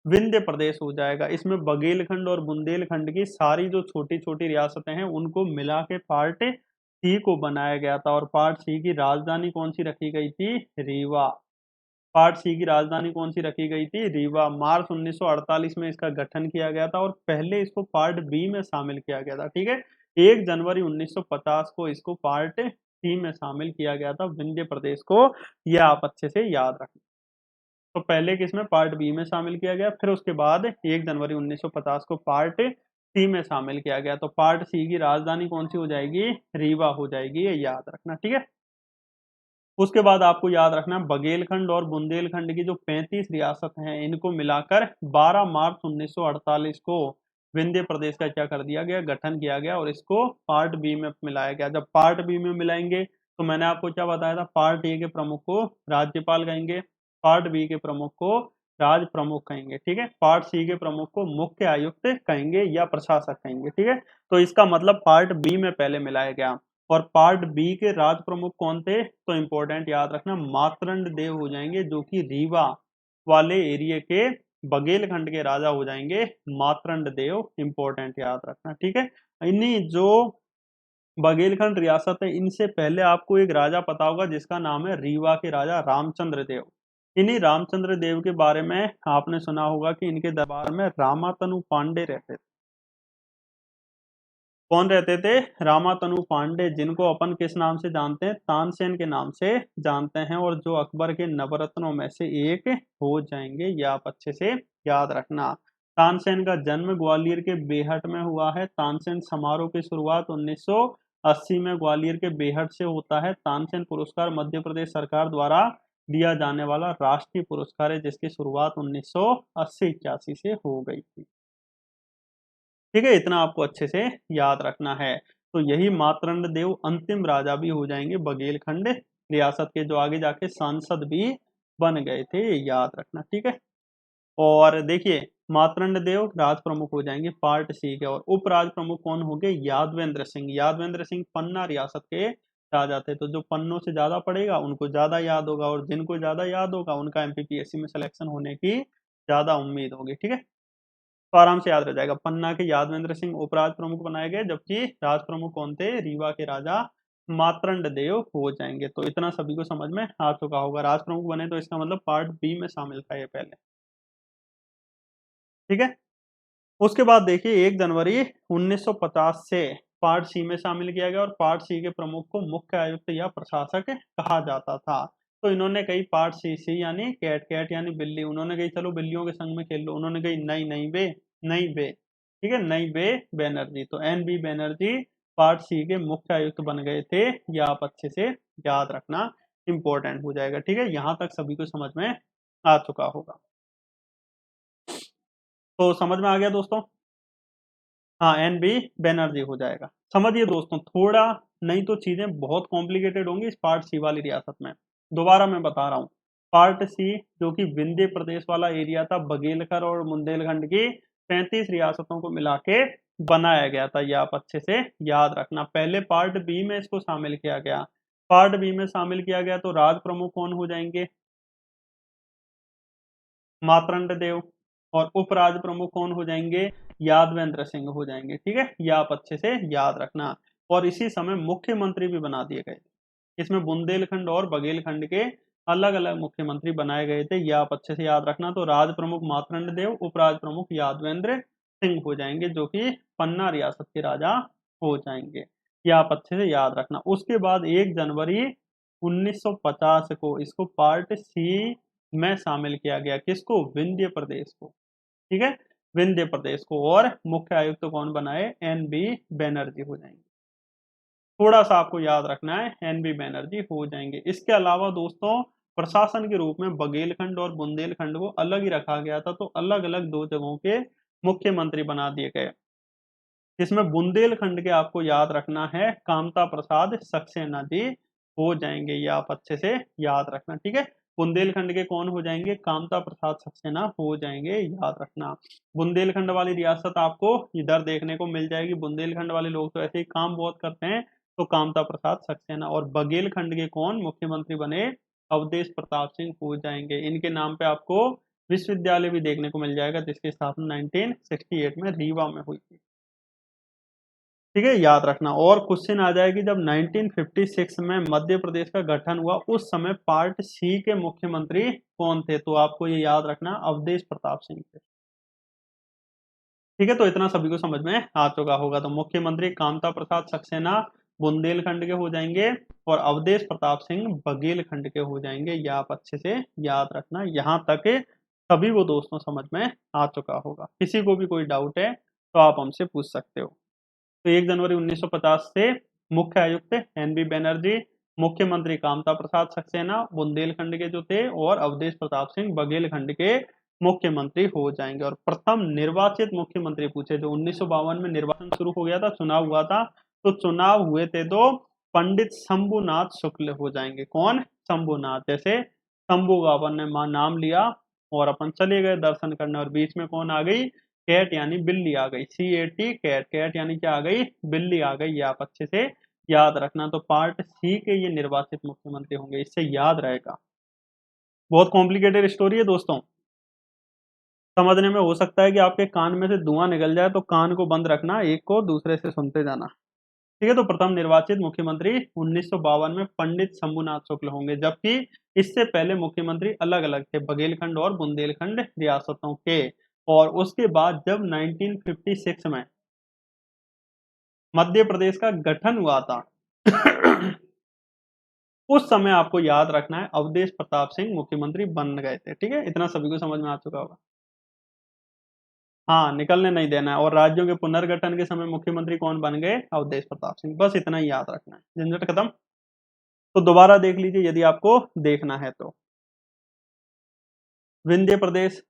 विंध्य प्रदेश हो जाएगा। इसमें बघेलखंड और बुंदेलखंड की सारी जो छोटी छोटी रियासतें हैं उनको मिला के पार्ट सी को बनाया गया था। और पार्ट सी की राजधानी कौन सी रखी गई थी? रीवा। पार्ट सी की राजधानी कौन सी रखी गई थी? रीवा। मार्च 1948 में इसका गठन किया गया था, और पहले इसको पार्ट बी में शामिल किया गया था। ठीक है, 1 जनवरी 1950 को इसको पार्ट सी में शामिल किया गया था, विंध्य प्रदेश को। यह आप अच्छे से याद रखना। तो पहले किसमें? पार्ट बी में शामिल किया गया, फिर उसके बाद 1 जनवरी 1950 को पार्ट सी में शामिल किया गया। तो पार्ट सी की राजधानी कौन सी हो जाएगी? रीवा हो जाएगी, ये याद रखना। ठीक है, उसके बाद आपको याद रखना बघेलखंड और बुंदेलखंड की जो 35 रियासत हैं इनको मिलाकर 12 मार्च 1948 को विंध्य प्रदेश का क्या कर दिया गया? गठन किया गया, और इसको पार्ट बी में मिलाया गया। जब पार्ट बी में मिलाएंगे तो मैंने आपको क्या बताया था? पार्ट ए के प्रमुख को राज्यपाल कहेंगे, पार्ट बी के प्रमुख को राज प्रमुख कहेंगे। ठीक है, पार्ट सी के प्रमुख को मुख्य आयुक्त कहेंगे या प्रशासक कहेंगे। ठीक है, तो इसका मतलब पार्ट बी में पहले मिलाया गया। और पार्ट बी के राज प्रमुख कौन थे? तो इंपॉर्टेंट याद रखना, मार्तंड देव हो जाएंगे, जो कि रीवा वाले एरिया के बघेलखंड के राजा हो जाएंगे। मार्तंड देव, इंपॉर्टेंट याद रखना। ठीक है, इन्हीं जो बघेलखंड रियासत है इनसे पहले आपको एक राजा पता होगा जिसका नाम है रीवा के राजा रामचंद्र देव। इन्हीं रामचंद्र देव के बारे में आपने सुना होगा कि इनके दरबार में रामातनु पांडे रहते थे। कौन रहते थे? रामातनु पांडे, जिनको अपन किस नाम से जानते हैं? तानसेन के नाम से जानते हैं, और जो अकबर के नवरत्नों में से एक हो जाएंगे। ये आप अच्छे से याद रखना। तानसेन का जन्म ग्वालियर के बेहट में हुआ है। तानसेन समारोह की शुरुआत 1980 में ग्वालियर के बेहट से होता है। तानसेन पुरस्कार मध्य प्रदेश सरकार द्वारा दिया जाने वाला राष्ट्रीय पुरस्कार है, जिसकी शुरुआत 1980-81 से हो गई थी। ठीक है, इतना आपको अच्छे से याद रखना है। तो यही मार्तंड देव अंतिम राजा भी हो जाएंगे बघेलखंड रियासत के, जो आगे जाके सांसद भी बन गए थे, ये याद रखना। ठीक है, और देखिए मार्तंड देव राज प्रमुख हो जाएंगे पार्ट सी के, और उप राज प्रमुख कौन हो गए? यादवेंद्र सिंह। यादवेंद्र सिंह पन्ना रियासत के राजा थे। तो जो पन्नों से ज्यादा पढ़ेगा उनको ज्यादा याद होगा, और जिनको ज्यादा याद होगा उनका एमपीपीएससी में सिलेक्शन होने की ज्यादा उम्मीद होगी। ठीक है, तो आराम से याद रह जाएगा। पन्ना के यादवेंद्र सिंह उपराज प्रमुख बनाए गए, जबकि राज प्रमुख कौन थे? रीवा के राजा मार्तंड देव हो जाएंगे। तो इतना सभी को समझ में आ चुका होगा। राज प्रमुख बने तो इसका मतलब पार्ट बी में शामिल था ये पहले। ठीक है, उसके बाद देखिए 1 जनवरी 1950 से पार्ट सी में शामिल किया गया, और पार्ट सी के प्रमुख को मुख्य आयुक्त या प्रशासक कहा जाता था। तो इन्होंने कही पार्ट सी सी यानी कैट, कैट यानी बिल्ली, उन्होंने कही चलो बिल्लियों के संग में खेल लो, उन्होंने कही नहीं नहीं बे, नहीं बे। ठीक है, नहीं बे बैनर्जी। तो N B Banerjee part C के मुख्य आयुक्त बन गए थे। ये आप अच्छे से याद रखना, इंपॉर्टेंट हो जाएगा। ठीक है, यहां तक सभी को समझ में आ चुका होगा। तो समझ में आ गया दोस्तों? हाँ, एन बी बैनर्जी हो जाएगा। समझिए दोस्तों, थोड़ा नहीं तो चीजें बहुत कॉम्प्लिकेटेड होंगी इस पार्ट सी वाली रियासत में। दोबारा मैं बता रहा हूँ, पार्ट सी जो कि विंध्य प्रदेश वाला एरिया था, बघेलखंड और बुंदेलखंड की 35 रियासतों को मिला के बनाया गया था। ये आप अच्छे से याद रखना। पहले पार्ट बी में इसको शामिल किया गया। पार्ट बी में शामिल किया गया तो राज प्रमुख कौन हो जाएंगे? मार्तंड देव। और उपराज प्रमुख कौन हो जाएंगे? यादवेंद्र सिंह हो जाएंगे। ठीक है, ये आप अच्छे से याद रखना। और इसी समय मुख्यमंत्री भी बना दिए गए। इसमें बुंदेलखंड और बघेलखंड के अलग अलग मुख्यमंत्री बनाए गए थे। ये आप अच्छे से याद रखना। तो राज प्रमुख मार्तंड देव, उपराज प्रमुख यादवेंद्र सिंह हो जाएंगे, जो कि पन्ना रियासत के राजा हो जाएंगे। ये आप अच्छे से याद रखना। उसके बाद 1 जनवरी 1950 को इसको पार्ट सी में शामिल किया गया। किसको? विंध्य प्रदेश को। ठीक है, विंध्य प्रदेश को। और मुख्य आयुक्त कौन बनाए? एन बी बैनर्जी हो जाएंगे। थोड़ा सा आपको याद रखना है, एन बी बैनर्जी हो जाएंगे। इसके अलावा दोस्तों प्रशासन के रूप में बघेलखंड और बुंदेलखंड को अलग ही रखा गया था। तो अलग अलग 2 जगहों के मुख्यमंत्री बना दिए गए। इसमें बुंदेलखंड के आपको याद रखना है कामता प्रसाद सक्सेना जी हो जाएंगे। ये आप अच्छे से याद रखना। ठीक है, बुंदेलखंड के कौन हो जाएंगे? कामता प्रसाद सक्सेना हो जाएंगे, याद रखना। बुंदेलखंड वाली रियासत आपको इधर देखने को मिल जाएगी। बुंदेलखंड वाले लोग तो ऐसे ही काम बहुत करते हैं। तो कामता प्रसाद सक्सेना। और बघेलखंड के कौन मुख्यमंत्री बने? अवधेश प्रताप सिंह हो जाएंगे। इनके नाम पे आपको विश्वविद्यालय भी देखने को मिल जाएगा, जिसकी स्थापना 1968 में रीवा में हुई थी। ठीक है, याद रखना। और क्वेश्चन आ जाएगी जब 1956 में मध्य प्रदेश का गठन हुआ, उस समय पार्ट सी के मुख्यमंत्री कौन थे? तो आपको ये याद रखना, अवधेश प्रताप सिंह थे। ठीक है, तो इतना सभी को समझ में आ चुका होगा। तो मुख्यमंत्री कामता प्रसाद सक्सेना बुंदेलखंड के हो जाएंगे, और अवधेश प्रताप सिंह बघेलखंड के हो जाएंगे। ये आप अच्छे से याद रखना। यहाँ तक सभी को दोस्तों समझ में आ चुका होगा। किसी को भी कोई डाउट है तो आप हमसे पूछ सकते हो। तो 1 जनवरी 1950 से मुख्य आयुक्त एन बी बैनर्जी, मुख्यमंत्री कामता प्रसाद सक्सेना बुंदेलखंड के जो थे, और अवधेश प्रताप सिंह बघेलखंड के मुख्यमंत्री हो जाएंगे। और प्रथम निर्वाचित मुख्यमंत्री पूछे, जो 1952 में निर्वाचन शुरू हो गया था, चुनाव हुआ था, तो चुनाव हुए थे तो पंडित शंभुनाथ शुक्ल हो जाएंगे। कौन? शंभुनाथ। जैसे शंभू का अपन ने नाम लिया और अपन चले गए दर्शन करने, और बीच में कौन आ गई? कैट यानी बिल्ली आ गई। CAT कैट, कैट यानी क्या आ गई? बिल्ली आ गई। ये आप अच्छे से याद रखना। तो पार्ट सी के ये निर्वाचित मुख्यमंत्री होंगे, इससे याद रहेगा। बहुत कॉम्प्लिकेटेड स्टोरी है दोस्तों, समझने में हो सकता है कि आपके कान में से धुआं निकल जाए, तो कान को बंद रखना, एक को दूसरे से सुनते जाना। ठीक है, तो प्रथम निर्वाचित मुख्यमंत्री 1952 में पंडित शंभुनाथ शुक्ल होंगे, जबकि इससे पहले मुख्यमंत्री अलग अलग थे, बघेलखंड और बुंदेलखंड रियासतों के। और उसके बाद जब 1956 में मध्य प्रदेश का गठन हुआ था उस समय आपको याद रखना है अवधेश प्रताप सिंह मुख्यमंत्री बन गए थे। ठीक है, इतना सभी को समझ में आ चुका होगा। हाँ, निकलने नहीं देना है। और राज्यों के पुनर्गठन के समय मुख्यमंत्री कौन बन गए? अवधेश प्रताप सिंह। बस इतना ही याद रखना है, झंझट खत्म। तो दोबारा देख लीजिए यदि आपको देखना है तो। विंध्य प्रदेश,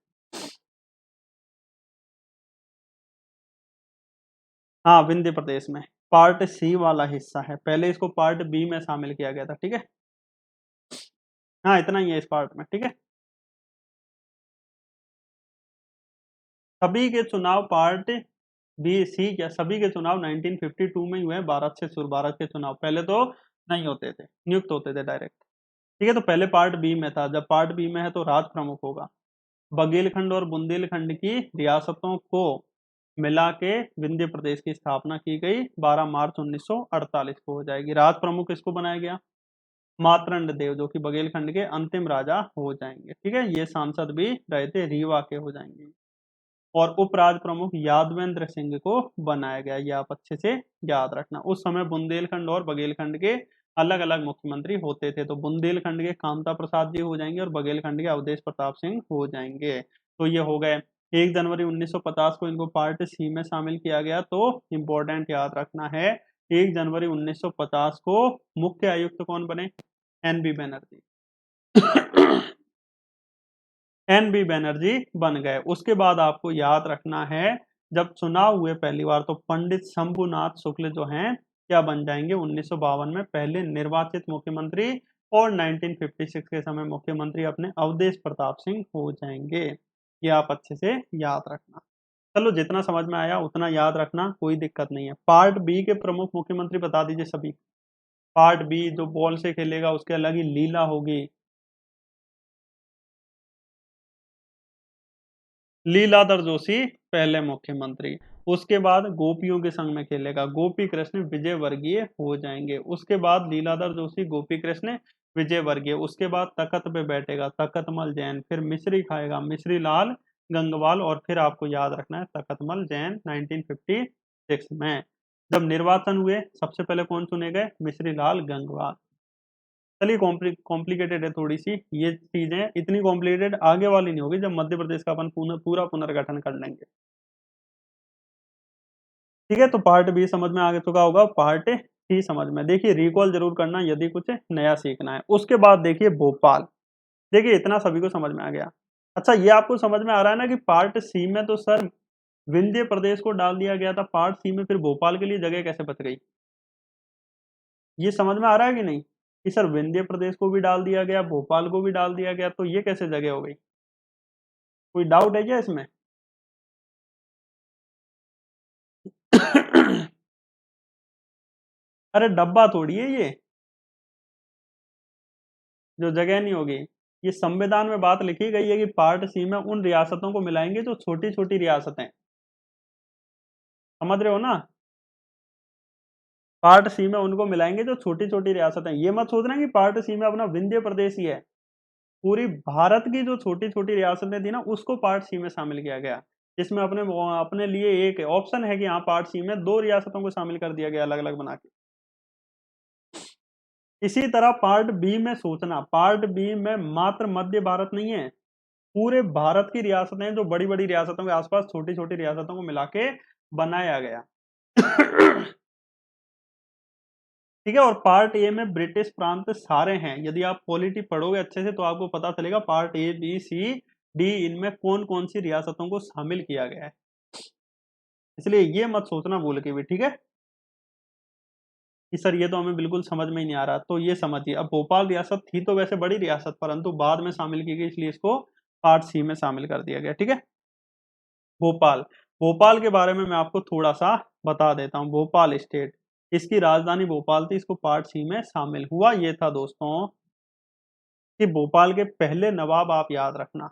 हाँ, विंध्य प्रदेश में पार्ट सी वाला हिस्सा है, पहले इसको पार्ट बी में शामिल किया गया था, ठीक है। हाँ, इतना ही है इस पार्ट में, ठीक है। सभी के चुनाव पार्ट बी सी क्या सभी के चुनाव 1952 में ही हुए, भारत से शुरू, भारत के चुनाव पहले तो नहीं होते थे, नियुक्त होते थे डायरेक्ट, ठीक है। तो पहले पार्ट बी में था, जब पार्ट बी में है तो राज प्रमुख होगा। बघेलखंड और बुंदेलखंड की रियासतों को मिला के विंध्य प्रदेश की स्थापना की गई, 12 मार्च 1948 को हो जाएगी। राज प्रमुख इसको बनाया गया मातरंड देव, जो कि बघेलखंड के अंतिम राजा हो जाएंगे, ठीक है। ये सांसद भी रहे थे, रीवा के हो जाएंगे। और उपराज प्रमुख यादवेंद्र सिंह को बनाया गया, ये आप अच्छे से याद रखना। उस समय बुंदेलखंड और बघेलखंड के अलग अलग मुख्यमंत्री होते थे, तो बुंदेलखंड के कामता प्रसाद जी हो जाएंगे और बघेलखंड के अवधेश प्रताप सिंह हो जाएंगे। तो ये हो गए। 1 जनवरी 1950 को इनको पार्ट सी में शामिल किया गया, तो इंपॉर्टेंट याद रखना है, 1 जनवरी 1950 को मुख्य आयुक्त कौन बने? N B Banerjee. N B Banerjee बन गए। उसके बाद आपको याद रखना है, जब चुनाव हुए पहली बार तो पंडित शंभुनाथ शुक्ल जो हैं क्या बन जाएंगे 1952 में पहले निर्वाचित मुख्यमंत्री, और 1956 के समय मुख्यमंत्री अपने अवधेश प्रताप सिंह हो जाएंगे। ये आप अच्छे से याद रखना। चलो, जितना समझ में आया उतना याद रखना, कोई दिक्कत नहीं है। पार्ट बी के प्रमुख मुख्यमंत्री बता दीजिए सभी। पार्ट बी जो बॉल से खेलेगा उसके अलग ही लीला होगी। लीलाधर जोशी पहले मुख्यमंत्री। उसके बाद गोपियों के संग में खेलेगा, गोपी कृष्ण विजय वर्गीय हो जाएंगे। उसके बाद लीलाधर जोशी, गोपी कृष्ण विजय वर्गीय। उसके बाद तखत पे बैठेगा तखतमल जैन, फिर मिश्री खाएगा मिश्री लाल गंगवाल, और फिर आपको याद रखना है तखतमल जैन 1956 में। जब निर्वाचन हुए सबसे पहले कौन चुने गए? मिश्री लाल गंगवाल। चलिए, कॉम्प्लिकेटेड है थोड़ी सी ये चीजें, इतनी कॉम्प्लिकेटेड आगे वाली नहीं होगी जब मध्य प्रदेश का अपन पूरा पुनर्गठन कर लेंगे, ठीक है। तो पार्ट बी समझ में आ चुका होगा, पार्ट सी समझ में। देखिए, रिकॉल जरूर करना यदि कुछ नया सीखना है। उसके बाद देखिए भोपाल। देखिए, इतना सभी को समझ में आ गया। अच्छा, ये आपको समझ में आ रहा है ना कि पार्ट सी में तो सर विंध्य प्रदेश को डाल दिया गया था, पार्ट सी में फिर भोपाल के लिए जगह कैसे बच गई? ये समझ में आ रहा है कि नहीं, कि सर विंध्य प्रदेश को भी डाल दिया गया, भोपाल को भी डाल दिया गया, तो ये कैसे जगह हो गई? कोई डाउट है क्या इसमें? अरे डब्बा थोड़ी है ये, जो जगह नहीं होगी। ये संविधान में बात लिखी गई है कि पार्ट सी में उन रियासतों को मिलाएंगे जो छोटी छोटी रियासतें, समझ रहे हो ना? पार्ट सी में उनको मिलाएंगे जो छोटी छोटी रियासतें। ये मत सोचना कि पार्ट सी में अपना विंध्य प्रदेश ही है, पूरी भारत की जो छोटी छोटी रियासतें थी ना उसको पार्ट सी में शामिल किया गया। जिसमें अपने अपने लिए एक ऑप्शन है कि यहाँ पार्ट सी में 2 रियासतों को शामिल कर दिया गया, अलग अलग बना के। इसी तरह पार्ट बी में सोचना, पार्ट बी में मात्र मध्य भारत नहीं है, पूरे भारत की रियासतें, जो बड़ी बड़ी रियासतों के आसपास छोटी छोटी रियासतों को मिला के बनाया गया। ठीक है। और पार्ट ए में ब्रिटिश प्रांत सारे हैं, यदि आप पॉलिटी पढ़ोगे अच्छे से तो आपको पता चलेगा part A B C D इनमें कौन कौन सी रियासतों को शामिल किया गया है। इसलिए ये मत सोचना भूल के भी, ठीक है, कि सर ये तो हमें बिल्कुल समझ में ही नहीं आ रहा। तो ये समझिए, अब भोपाल रियासत थी तो वैसे बड़ी रियासत, परंतु बाद में शामिल की गई, इसलिए इसको पार्ट सी में शामिल कर दिया गया, ठीक है। भोपाल, भोपाल के बारे में मैं आपको थोड़ा सा बता देता हूँ। भोपाल स्टेट, इसकी राजधानी भोपाल थी, इसको पार्ट सी में शामिल हुआ। ये था दोस्तों कि भोपाल के पहले नवाब, आप याद रखना,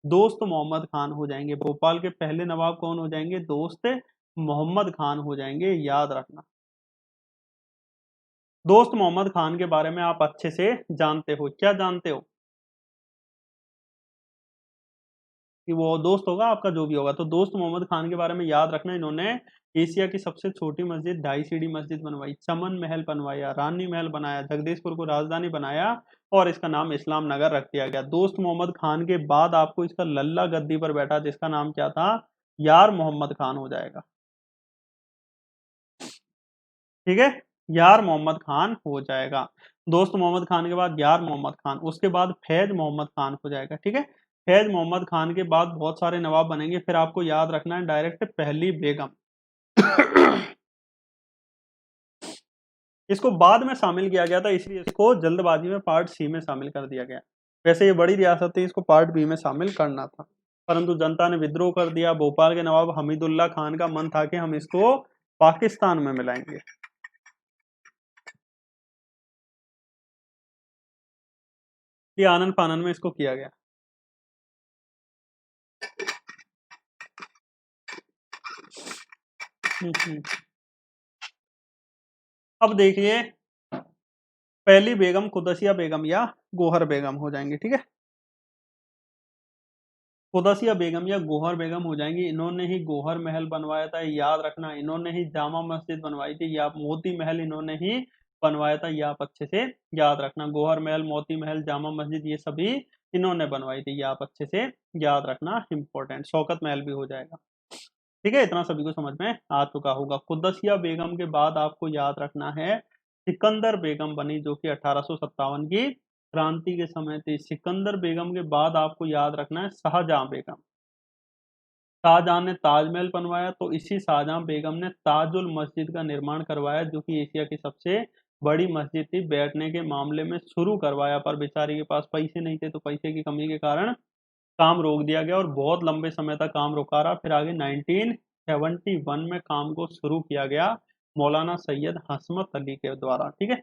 दोस्त मोहम्मद खान हो जाएंगे। भोपाल के पहले नवाब कौन हो जाएंगे? दोस्त मोहम्मद खान हो जाएंगे, याद रखना। दोस्त मोहम्मद खान के बारे में आप अच्छे से जानते हो, क्या जानते हो? कि वो दोस्त होगा आपका जो भी होगा। तो दोस्त मोहम्मद खान के बारे में याद रखना, इन्होंने एशिया की सबसे छोटी मस्जिद 2.5 सीढ़ी मस्जिद बनवाई, चमन महल बनवाया, रानी महल बनाया, जगदीशपुर को राजधानी बनाया, और इसका नाम इस्लाम नगर रख दिया गया। दोस्त मोहम्मद खान के बाद आपको इसका लल्ला गद्दी पर बैठा, जिसका नाम क्या था? यार मोहम्मद खान हो जाएगा, ठीक है। यार मोहम्मद खान हो जाएगा। दोस्त मोहम्मद खान के बाद यार मोहम्मद खान, उसके बाद फैज मोहम्मद खान हो जाएगा, ठीक है। फैज मोहम्मद खान के बाद बहुत सारे नवाब बनेंगे, फिर आपको याद रखना है डायरेक्ट पहली बेगम। इसको बाद में शामिल किया गया था, इसलिए इसको जल्दबाजी में पार्ट सी में शामिल कर दिया गया। वैसे ये बड़ी रियासत थी, इसको पार्ट बी में शामिल करना था, परंतु जनता ने विद्रोह कर दिया। भोपाल के नवाब हमीदुल्ला खान का मन था कि हम इसको पाकिस्तान में मिलाएंगे। ये आनन फानन में इसको किया गया। अब देखिए, पहली बेगम कुदसिया बेगम या गोहर बेगम हो जाएंगी, ठीक है। कुदसिया बेगम या गोहर बेगम हो जाएंगी। इन्होंने ही गोहर महल बनवाया था, याद रखना। इन्होंने ही जामा मस्जिद बनवाई थी, या मोती महल इन्होंने ही बनवाया था, या आप अच्छे से याद रखना। गोहर महल, मोती महल, जामा मस्जिद, ये सभी इन्होंने बनवाई थी, या आप अच्छे से याद रखना, इंपॉर्टेंट। शौकत महल भी हो जाएगा, ठीक है। इतना सभी को समझ में आ चुका होगा। कुदसिया बेगम के बाद आपको याद रखना है सिकंदर बेगम बनी, जो कि 1857 की क्रांति के समय थी। सिकंदर बेगम के बाद आपको याद रखना है शाहजहां बेगम। शाहजहां ने ताजमहल बनवाया, तो इसी शाहजहां बेगम ने ताजुल मस्जिद का निर्माण करवाया, जो कि एशिया की सबसे बड़ी मस्जिद थी। बैठने के मामले में शुरू करवाया, पर बेचारी के पास पैसे नहीं थे, तो पैसे की कमी के कारण काम रोक दिया गया और बहुत लंबे समय तक काम रुका रहा। फिर आगे 1971 में काम को शुरू किया गया मौलाना सैयद हसमत अली के द्वारा, ठीक है।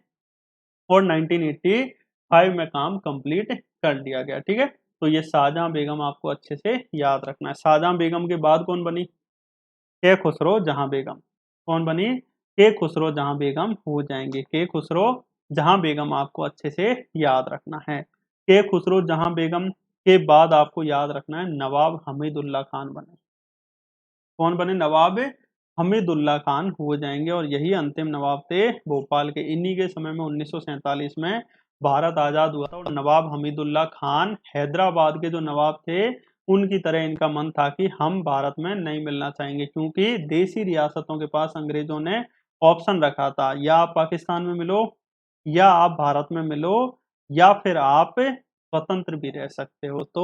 और 1985 में काम कंप्लीट कर दिया गया, ठीक है। तो ये शाहजहां बेगम आपको अच्छे से याद रखना है। शाहजहां बेगम के बाद कौन बनी? के खुसरो जहां बेगम। कौन बनी? के खुसरो जहां बेगम हो जाएंगे। के खुसरो जहां बेगम आपको अच्छे से याद रखना है। के खुसरो जहां बेगम के बाद आपको याद रखना है नवाब हमीदुल्ला खान बने। कौन बने? नवाब हमीदुल्ला खान हो जाएंगे, और यही अंतिम नवाब थे भोपाल के। इन्हीं के समय में 1947 में भारत आजाद हुआ था, और नवाब हमीदुल्ला खान हैदराबाद के जो नवाब थे, उनकी तरह इनका मन था कि हम भारत में नहीं मिलना चाहेंगे, क्योंकि देसी रियासतों के पास अंग्रेजों ने ऑप्शन रखा था, या आप पाकिस्तान में मिलो, या आप भारत में मिलो, या फिर आप स्वतंत्र भी रह सकते हो। तो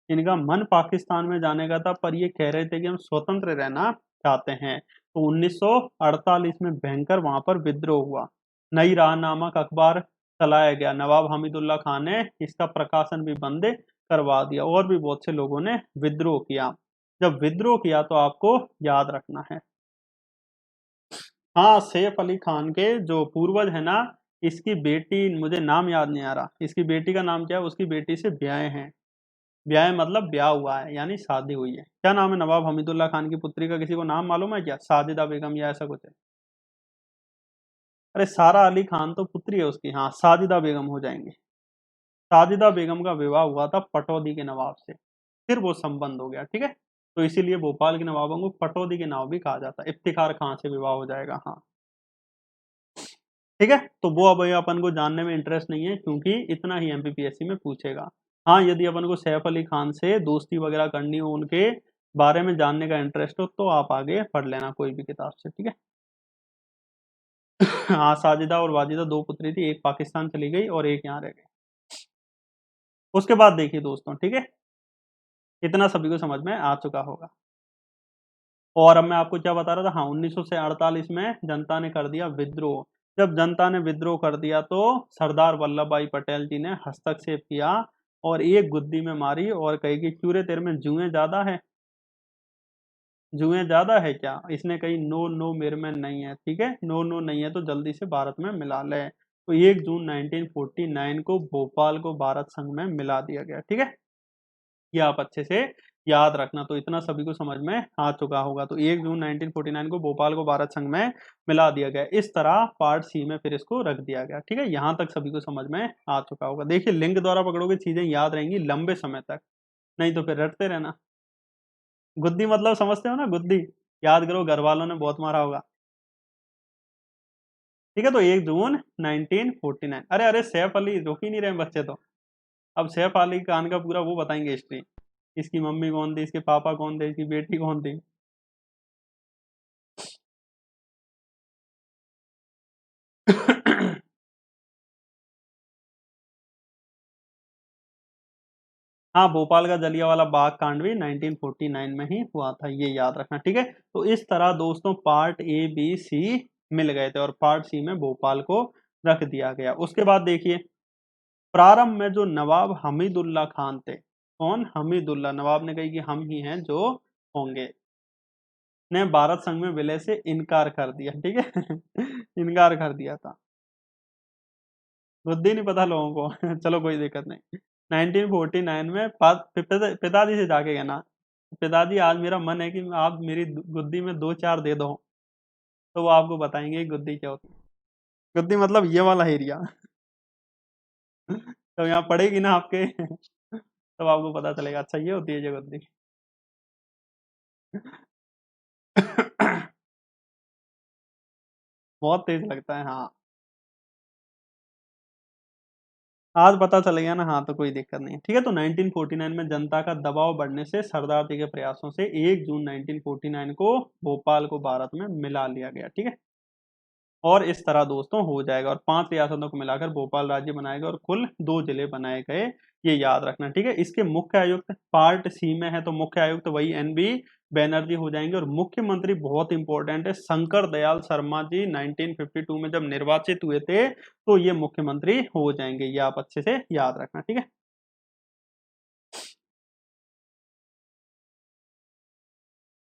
इनका मन पाकिस्तान में जाने का था, पर ये कह रहे थे कि हम स्वतंत्र रहना चाहते हैं। तो 1948 में भयंकर वहां पर विद्रोह हुआ। नई राह नामक अखबार चलाया गया। नवाब हमीदुल्ला खान ने इसका प्रकाशन भी बंद करवा दिया, और भी बहुत से लोगों ने विद्रोह किया। जब विद्रोह किया तो आपको याद रखना है, हाँ, सैफ अली खान के जो पूर्वज है ना, इसकी बेटी, मुझे नाम याद नहीं आ रहा, इसकी बेटी का नाम क्या है, उसकी बेटी से ब्याह हैं। ब्याह मतलब ब्याह हुआ है, यानी शादी हुई है। क्या नाम है नवाब हमीदुल्ला खान की पुत्री का? किसी को नाम मालूम है क्या? साजिदा बेगम या ऐसा कुछ है? अरे सारा अली खान तो पुत्री है उसकी, हाँ, साजिदा बेगम हो जाएंगे। साजिदा बेगम का विवाह हुआ था पटौदी के नवाब से, फिर वो संबंध हो गया, ठीक है। तो इसीलिए भोपाल के नवाबों को पटौदी के नाव भी कहा जाता है। इफ्तिखार खां से विवाह हो जाएगा, हाँ, ठीक है। तो वो अब ये अपन को जानने में इंटरेस्ट नहीं है, क्योंकि इतना ही एमपीपीएससी में पूछेगा। हाँ, यदि अपन को सैफ अली खान से दोस्ती वगैरह करनी हो, उनके बारे में जानने का इंटरेस्ट हो, तो आप आगे पढ़ लेना कोई भी किताब से, ठीक है। हाँ, साजिदा और वाजिदा दो पुत्री थी, एक पाकिस्तान चली गई और एक यहाँ रह गई। उसके बाद देखिए दोस्तों, ठीक है, इतना सभी को समझ में आ चुका होगा। और अब मैं आपको क्या बता रहा था, हाँ, 1948 में जनता ने कर दिया विद्रोह। जब जनता ने विद्रोह कर दिया, तो सरदार वल्लभ भाई पटेल जी ने हस्तक्षेप किया, और एक गुद्दी में मारी, और कही कि चूरे तेरे में जुएं ज्यादा है। जुएं ज्यादा है क्या? इसने कही नो नो, मेरे में नहीं है, ठीक है, नो नो नहीं है, तो जल्दी से भारत में मिला ले। तो 1 जून 1949 को भोपाल को भारत संघ में मिला दिया गया, ठीक है। ये आप अच्छे से याद रखना। तो इतना सभी को समझ में आ चुका होगा। तो 1 जून 1949 को भोपाल को भारत संघ में मिला दिया गया। इस तरह पार्ट सी में फिर इसको रख दिया गया, ठीक है। यहां तक सभी को समझ में आ चुका होगा। देखिए, लिंक द्वारा पकड़ोगे चीजें याद रहेंगी लंबे समय तक, नहीं तो फिर रटते रहना। गुद्दी मतलब समझते हो ना, गुद्दी? याद करो, घर वालों ने बहुत मारा होगा, ठीक है। तो 1 जून 1949, अरे अरे, सैफ अली रुक ही नहीं रहे बच्चे तो। अब सैफ अली खान का पूरा वो बताएंगे हिस्ट्री। इसकी मम्मी कौन थी, इसके पापा कौन थे, इसकी बेटी कौन थी। हाँ, भोपाल का जलियांवाला बाग कांड भी 1949 में ही हुआ था, ये याद रखना, ठीक है। तो इस तरह दोस्तों पार्ट ए बी सी मिल गए थे और पार्ट सी में भोपाल को रख दिया गया। उसके बाद देखिए, प्रारंभ में जो नवाब हमीदुल्ला खान थे, कौन? हमीदुल्ला, नवाब ने कही कि हम ही हैं जो होंगे, ने भारत संघ में विलय से इनकार कर दिया, ठीक है। इनकार कर दिया था। बुद्धि नहीं पता लोगों को। चलो कोई दिक्कत नहीं। 1949 में पिताजी से जाके कहना, पिताजी आज मेरा मन है कि आप मेरी गुद्दी में 2-4 दे दो, तो वो आपको बताएंगे कि गुद्दी क्या होती है। गुद्दी मतलब ये वाला एरिया। तो यहाँ पड़ेगी ना आपके, तब आपको पता चलेगा, अच्छा ये होती है ये गुद्दी। बहुत तेज लगता है, हाँ। आज पता चल गया ना, हाँ, तो कोई दिक्कत नहीं, ठीक है। तो 1949 में जनता का दबाव बढ़ने से सरदार जी के प्रयासों से 1 जून 1949 को भोपाल को भारत में मिला लिया गया, ठीक है। और इस तरह दोस्तों हो जाएगा और 5 रियासतों को मिलाकर भोपाल राज्य बनाया गया और कुल 2 जिले बनाए गए, ये याद रखना, ठीक है। इसके मुख्य आयुक्त पार्ट सी में है, तो मुख्य आयुक्त वही एनबी बैनर्जी हो जाएंगे और मुख्यमंत्री बहुत इंपॉर्टेंट है, शंकर दयाल शर्मा जी 1952 में जब निर्वाचित हुए थे, तो ये मुख्यमंत्री हो जाएंगे, ये आप अच्छे से याद रखना, ठीक है।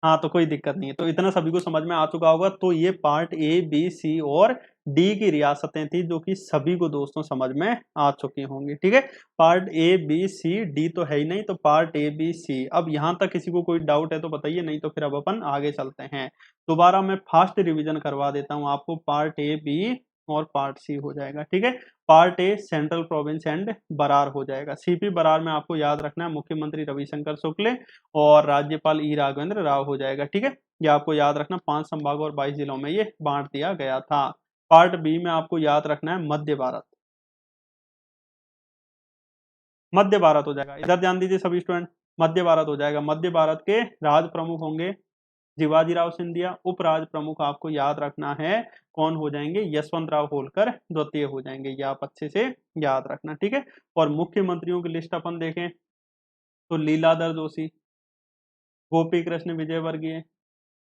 हाँ, तो कोई दिक्कत नहीं है, तो इतना सभी को समझ में आ चुका होगा। तो ये पार्ट ए बी सी और डी की रियासतें थी जो कि सभी को दोस्तों समझ में आ चुकी होंगी, ठीक है। Part A B C D तो है ही नहीं, तो पार्ट ए बी सी, अब यहां तक किसी को कोई डाउट है तो बताइए, नहीं तो फिर अब अपन आगे चलते हैं। दोबारा मैं फास्ट रिवीजन करवा देता हूँ आपको, पार्ट ए बी और पार्ट सी हो जाएगा, ठीक है। Part A central province and Berar हो जाएगा, सीपी बरार में आपको याद रखना है मुख्यमंत्री रविशंकर शुक्ल और राज्यपाल ई राघवेंद्र राव हो जाएगा, ठीक है। ये आपको याद रखना, 5 संभागों और 22 जिलों में ये बांट दिया गया था। पार्ट बी में आपको याद रखना है मध्य भारत, मध्य भारत हो जाएगा, इधर ध्यान दीजिए सभी स्टूडेंट, मध्य भारत हो जाएगा। मध्य भारत के राज प्रमुख होंगे शिवाजी राव सिंधिया, उपराज प्रमुख आपको याद रखना है कौन हो जाएंगे? यशवंत राव होलकर द्वितीय हो जाएंगे, ये आप अच्छे से याद रखना, ठीक है। और मुख्यमंत्रियों की लिस्ट अपन देखें तो लीलाधर जोशी, गोपी कृष्ण विजयवर्गीय,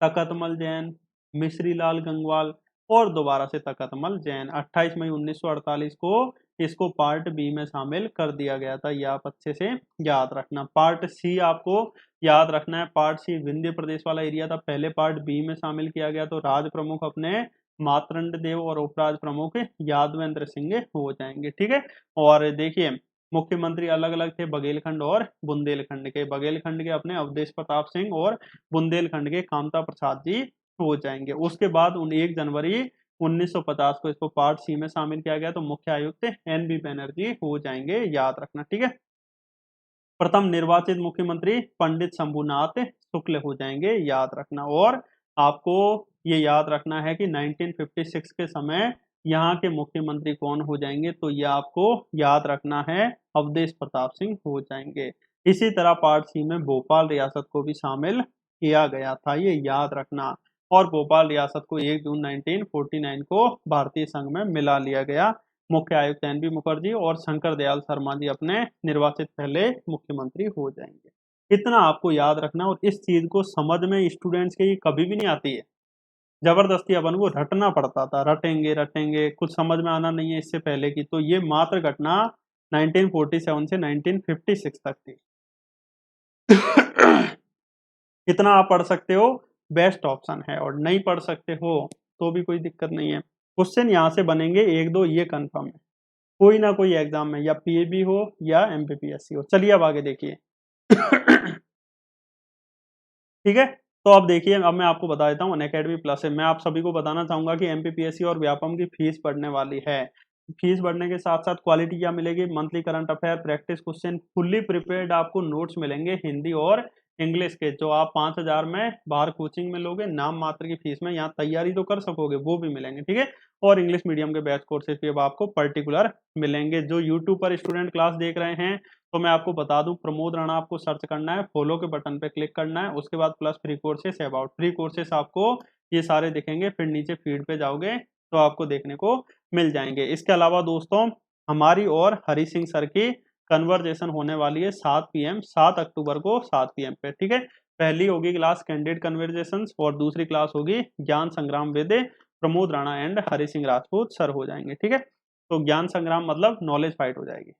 तकतमल जैन, मिश्री लाल गंगवाल और दोबारा से तकतमल जैन। 28 मई 1948 को इसको पार्ट बी में शामिल कर दिया गया था, ये आप अच्छे से याद रखना। पार्ट सी आपको याद रखना है, पार्ट सी विंध्य प्रदेश वाला एरिया था, पहले पार्ट बी में शामिल किया गया, तो राज प्रमुख अपने मातरंड देव और उपराज प्रमुख यादवेंद्र सिंह हो जाएंगे, ठीक है। और देखिए मुख्यमंत्री अलग अलग थे, बघेलखंड और बुंदेलखंड के, बघेलखंड के अपने अवधेश प्रताप सिंह और बुंदेलखंड के कामता प्रसाद जी हो जाएंगे। उसके बाद 1 जनवरी 1950 को इसको पार्ट सी में शामिल किया गया, तो मुख्य आयुक्त एनबी बैनर्जी हो जाएंगे, याद रखना, ठीक है। प्रथम निर्वाचित मुख्यमंत्री पंडित शंभुनाथ शुक्ल हो जाएंगे, याद रखना। और आपको ये याद रखना है कि 1956 के समय यहाँ के मुख्यमंत्री कौन हो जाएंगे, तो ये आपको याद रखना है, अवधेश प्रताप सिंह हो जाएंगे। इसी तरह पार्ट सी में भोपाल रियासत को भी शामिल किया गया था, ये याद रखना। और भोपाल रियासत को 1 जून 1949 को भारतीय संघ में मिला लिया गया। मुख्य आयुक्त एनबी मुखर्जी और शंकर दयाल शर्मा जी अपने निर्वाचित पहले मुख्यमंत्री हो जाएंगे। इतना आपको याद रखना, और इस चीज को समझ में स्टूडेंट्स के ये कभी भी नहीं आती है, जबरदस्ती अपन को रटना पड़ता था, रटेंगे रटेंगे, कुछ समझ में आना नहीं है इससे पहले की, तो ये मात्र घटना 1947 से 1956 तक थी। इतना आप पढ़ सकते हो, बेस्ट ऑप्शन है, और नहीं पढ़ सकते हो तो भी कोई दिक्कत नहीं है। क्वेश्चन यहाँ से बनेंगे 1-2, ये कंफर्म है, कोई ना कोई एग्जाम में, या पीएबी हो या एमपीपीएससी हो। चलिए अब आगे देखिए। ठीक है, तो अब देखिए, अब मैं आपको बता देता हूँ अनअकैडमी प्लस है। मैं आप सभी को बताना चाहूंगा कि एमपीपीएससी और व्यापम की फीस बढ़ने वाली है। फीस बढ़ने के साथ साथ क्वालिटी क्या मिलेगी? Monthly current affair, practice question, fully prepared आपको नोट्स मिलेंगे हिंदी और इंग्लिश के, जो आप 5,000 में बाहर कोचिंग में लोगे, नाम मात्र की फीस में यहाँ तैयारी तो कर सकोगे, वो भी मिलेंगे, ठीक है। और इंग्लिश मीडियम के बैच कोर्सेज भी अब आपको पर्टिकुलर मिलेंगे। जो यूट्यूब पर स्टूडेंट क्लास देख रहे हैं, तो मैं आपको बता दूं, प्रमोद राणा आपको सर्च करना है, फॉलो के बटन पे क्लिक करना है, उसके बाद plus free courses, about free courses, आपको ये सारे दिखेंगे, फिर नीचे फीड पे जाओगे तो आपको देखने को मिल जाएंगे। इसके अलावा दोस्तों, हमारी और हरी सिंह सर की कन्वर्जेशन होने वाली है 7 PM 7 अक्टूबर को 7 PM पे, ठीक है। पहली होगी क्लास कैंडिड कन्वर्जेशन और दूसरी क्लास होगी ज्ञान संग्राम with Pramod Rana and Hari Singh Rajput sir हो जाएंगे, ठीक है। तो ज्ञान संग्राम मतलब नॉलेज फाइट हो जाएगी।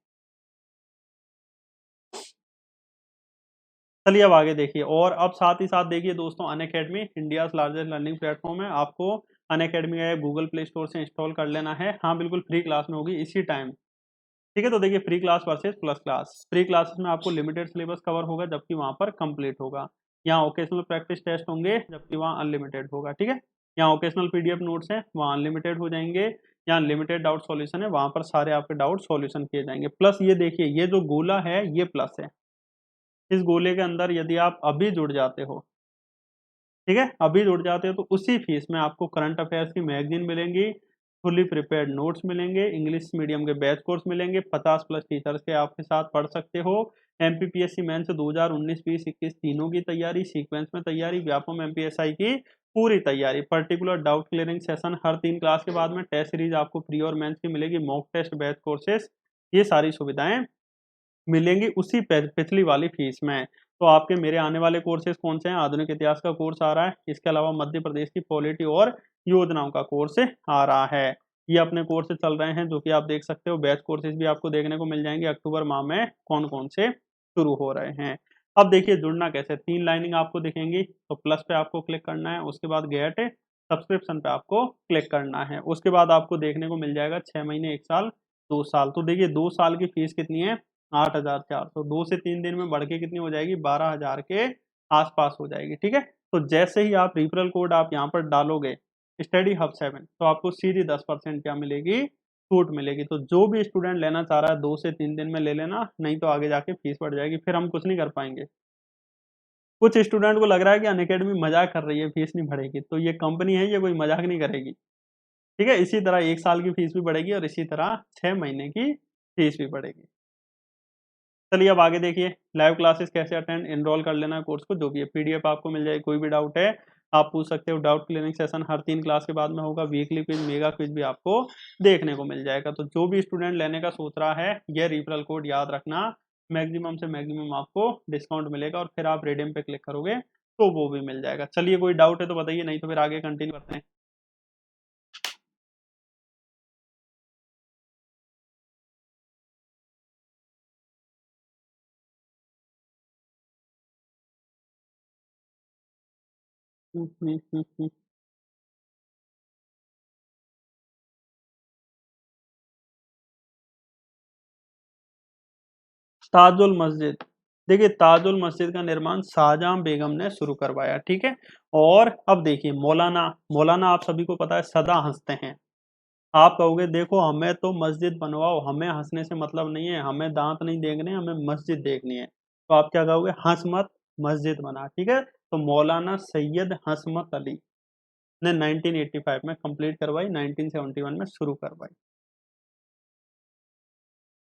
चलिए अब आगे देखिए, और अब साथ ही साथ देखिए दोस्तों, Unacademy India largest learning platform है। आपको अनअकैडमी का गूगल प्ले स्टोर से इंस्टॉल कर लेना है। हाँ बिल्कुल फ्री क्लास में होगी इसी टाइम, ठीक है। तो देखिए free class versus plus class, free classes में आपको लिमिटेड सिलेबस कवर होगा जबकि वहां पर कंप्लीट होगा। यहाँ ओकेशनल प्रैक्टिस टेस्ट होंगे जबकि वहाँ अनलिमिटेड होगा, ठीक है। यहाँ ओकेशनल पीडीएफ नोट्स हैं, वहाँ अनलिमिटेड हो जाएंगे। यहाँ लिमिटेड डाउट सॉल्यूशन है, वहां पर सारे आपके डाउट सॉल्यूशन किए जाएंगे। प्लस ये देखिए, ये जो गोला है ये प्लस है। इस गोले के अंदर यदि आप अभी जुड़ जाते हो, ठीक है, अभी जुड़ जाते हो, तो उसी फीस में आपको करंट अफेयर्स की मैगजीन मिलेंगी, फुली प्रिपेयर्ड नोट्स मिलेंगे, इंग्लिश मीडियम के बैच कोर्स मिलेंगे, 50+ टीचर्स के आपके साथ पढ़ सकते हो। एमपीपीएससी मेंस 2019, 20, 21 तीनों की तैयारी, सीक्वेंस में तैयारी, व्यापम एमपीएसआई की पूरी तैयारी, पर्टिकुलर डाउट क्लियरिंग सेशन हर 3 क्लास के बाद में, टेस्ट सीरीज आपको प्री और मेंस की मिलेगी, मॉक टेस्ट, बैच कोर्सेस, ये सारी सुविधाएं मिलेंगी उसी पिछली वाली फीस में। तो आपके मेरे आने वाले कोर्सेज कौन से हैं? आधुनिक इतिहास का कोर्स आ रहा है, इसके अलावा मध्य प्रदेश की पॉलिटी और योजनाओं का कोर्स आ रहा है। ये अपने कोर्सेज चल रहे हैं जो कि आप देख सकते हो। बैच कोर्सेज भी आपको देखने को मिल जाएंगे अक्टूबर माह में कौन कौन से शुरू हो रहे हैं। अब देखिए जुड़ना कैसे, 3 लाइनिंग आपको दिखेंगी। तो प्लस पे आपको क्लिक करना है, उसके बाद गेट सब्सक्रिप्शन पे आपको क्लिक करना है, उसके बाद आपको देखने को मिल जाएगा 6 महीने, 1 साल, 2 साल। तो देखिए 2 साल की फीस कितनी है? 8,400। 2 से 3 दिन में बढ़ के कितनी हो जाएगी? 12,000 के आसपास हो जाएगी, ठीक है। तो जैसे ही आप रिफरल कोड आप यहाँ पर डालोगे स्टडी हब 7, तो आपको सीधी 10% क्या मिलेगी? छूट मिलेगी। तो जो भी स्टूडेंट लेना चाह रहा है 2 से 3 दिन में ले लेना, नहीं तो आगे जाके फीस बढ़ जाएगी, फिर हम कुछ नहीं कर पाएंगे। कुछ स्टूडेंट को लग रहा है कि अनअकैडमी मजाक कर रही है, फीस नहीं बढ़ेगी, तो ये कंपनी है, ये कोई मजाक नहीं करेगी, ठीक है। इसी तरह 1 साल की फीस भी बढ़ेगी और इसी तरह 6 महीने की फीस भी बढ़ेगी। चलिए अब आगे देखिए, लाइव क्लासेस कैसे अटेंड, एनरोल कर लेना है कोर्स को, जो भी है पीडीएफ आपको मिल जाएगी। कोई भी डाउट है आप पूछ सकते हो। डाउट क्लियरिंग सेशन हर 3 क्लास के बाद में होगा। वीकली क्विज, मेगा क्विज भी आपको देखने को मिल जाएगा। तो जो भी स्टूडेंट लेने का सोच रहा है, ये रिफरल कोड याद रखना, मैक्सिमम से मैक्सिमम आपको डिस्काउंट मिलेगा, और फिर आप रिडीम पे क्लिक करोगे तो वो भी मिल जाएगा। चलिए कोई डाउट है तो बताइए, नहीं तो फिर आगे कंटिन्यू करते हैं। ताजुल मस्जिद, देखिए ताजुल मस्जिद का निर्माण शाहजहां बेगम ने शुरू करवाया, ठीक है। और अब देखिए मौलाना, मौलाना आप सभी को पता है सदा हंसते हैं। आप कहोगे देखो हमें तो मस्जिद बनवाओ, हमें हंसने से मतलब नहीं है, हमें दांत नहीं देखने, हमें मस्जिद देखनी है। तो आप क्या कहोगे? हंस मत, मस्जिद बना, ठीक है। तो मौलाना सैयद हंसमत अली ने 1985 में कंप्लीट करवाई, 1971 में शुरू करवाई।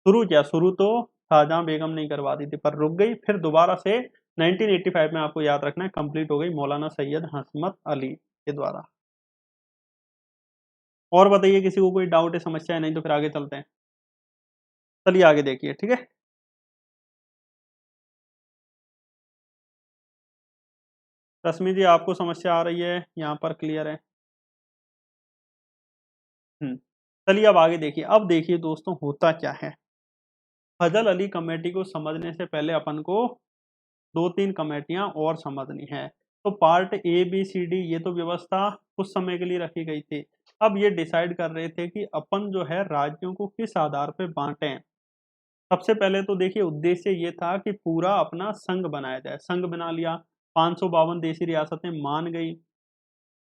शुरू क्या, शुरू तो शाहजहां बेगम ने करवा दी थी, पर रुक गई, फिर दोबारा से 1985 में आपको याद रखना है कंप्लीट हो गई मौलाना सैयद हसमत अली के द्वारा। और बताइए किसी को कोई डाउट है, समस्या है? नहीं तो फिर आगे चलते हैं। चलिए आगे देखिए, ठीक है। रश्मि जी आपको समस्या आ रही है, यहाँ पर क्लियर है? हम्म। चलिए अब आगे देखिए, अब देखिए दोस्तों होता क्या है। फजल अली कमेटी को समझने से पहले अपन को 2-3 कमेटियां और समझनी है। तो part A B C D ये तो व्यवस्था कुछ समय के लिए रखी गई थी। अब ये डिसाइड कर रहे थे कि अपन जो है राज्यों को किस आधार पे बांटें। सबसे पहले तो देखिए उद्देश्य ये था कि पूरा अपना संघ बनाया जाए। संघ बना लिया, 552 देशी रियासतें मान गई,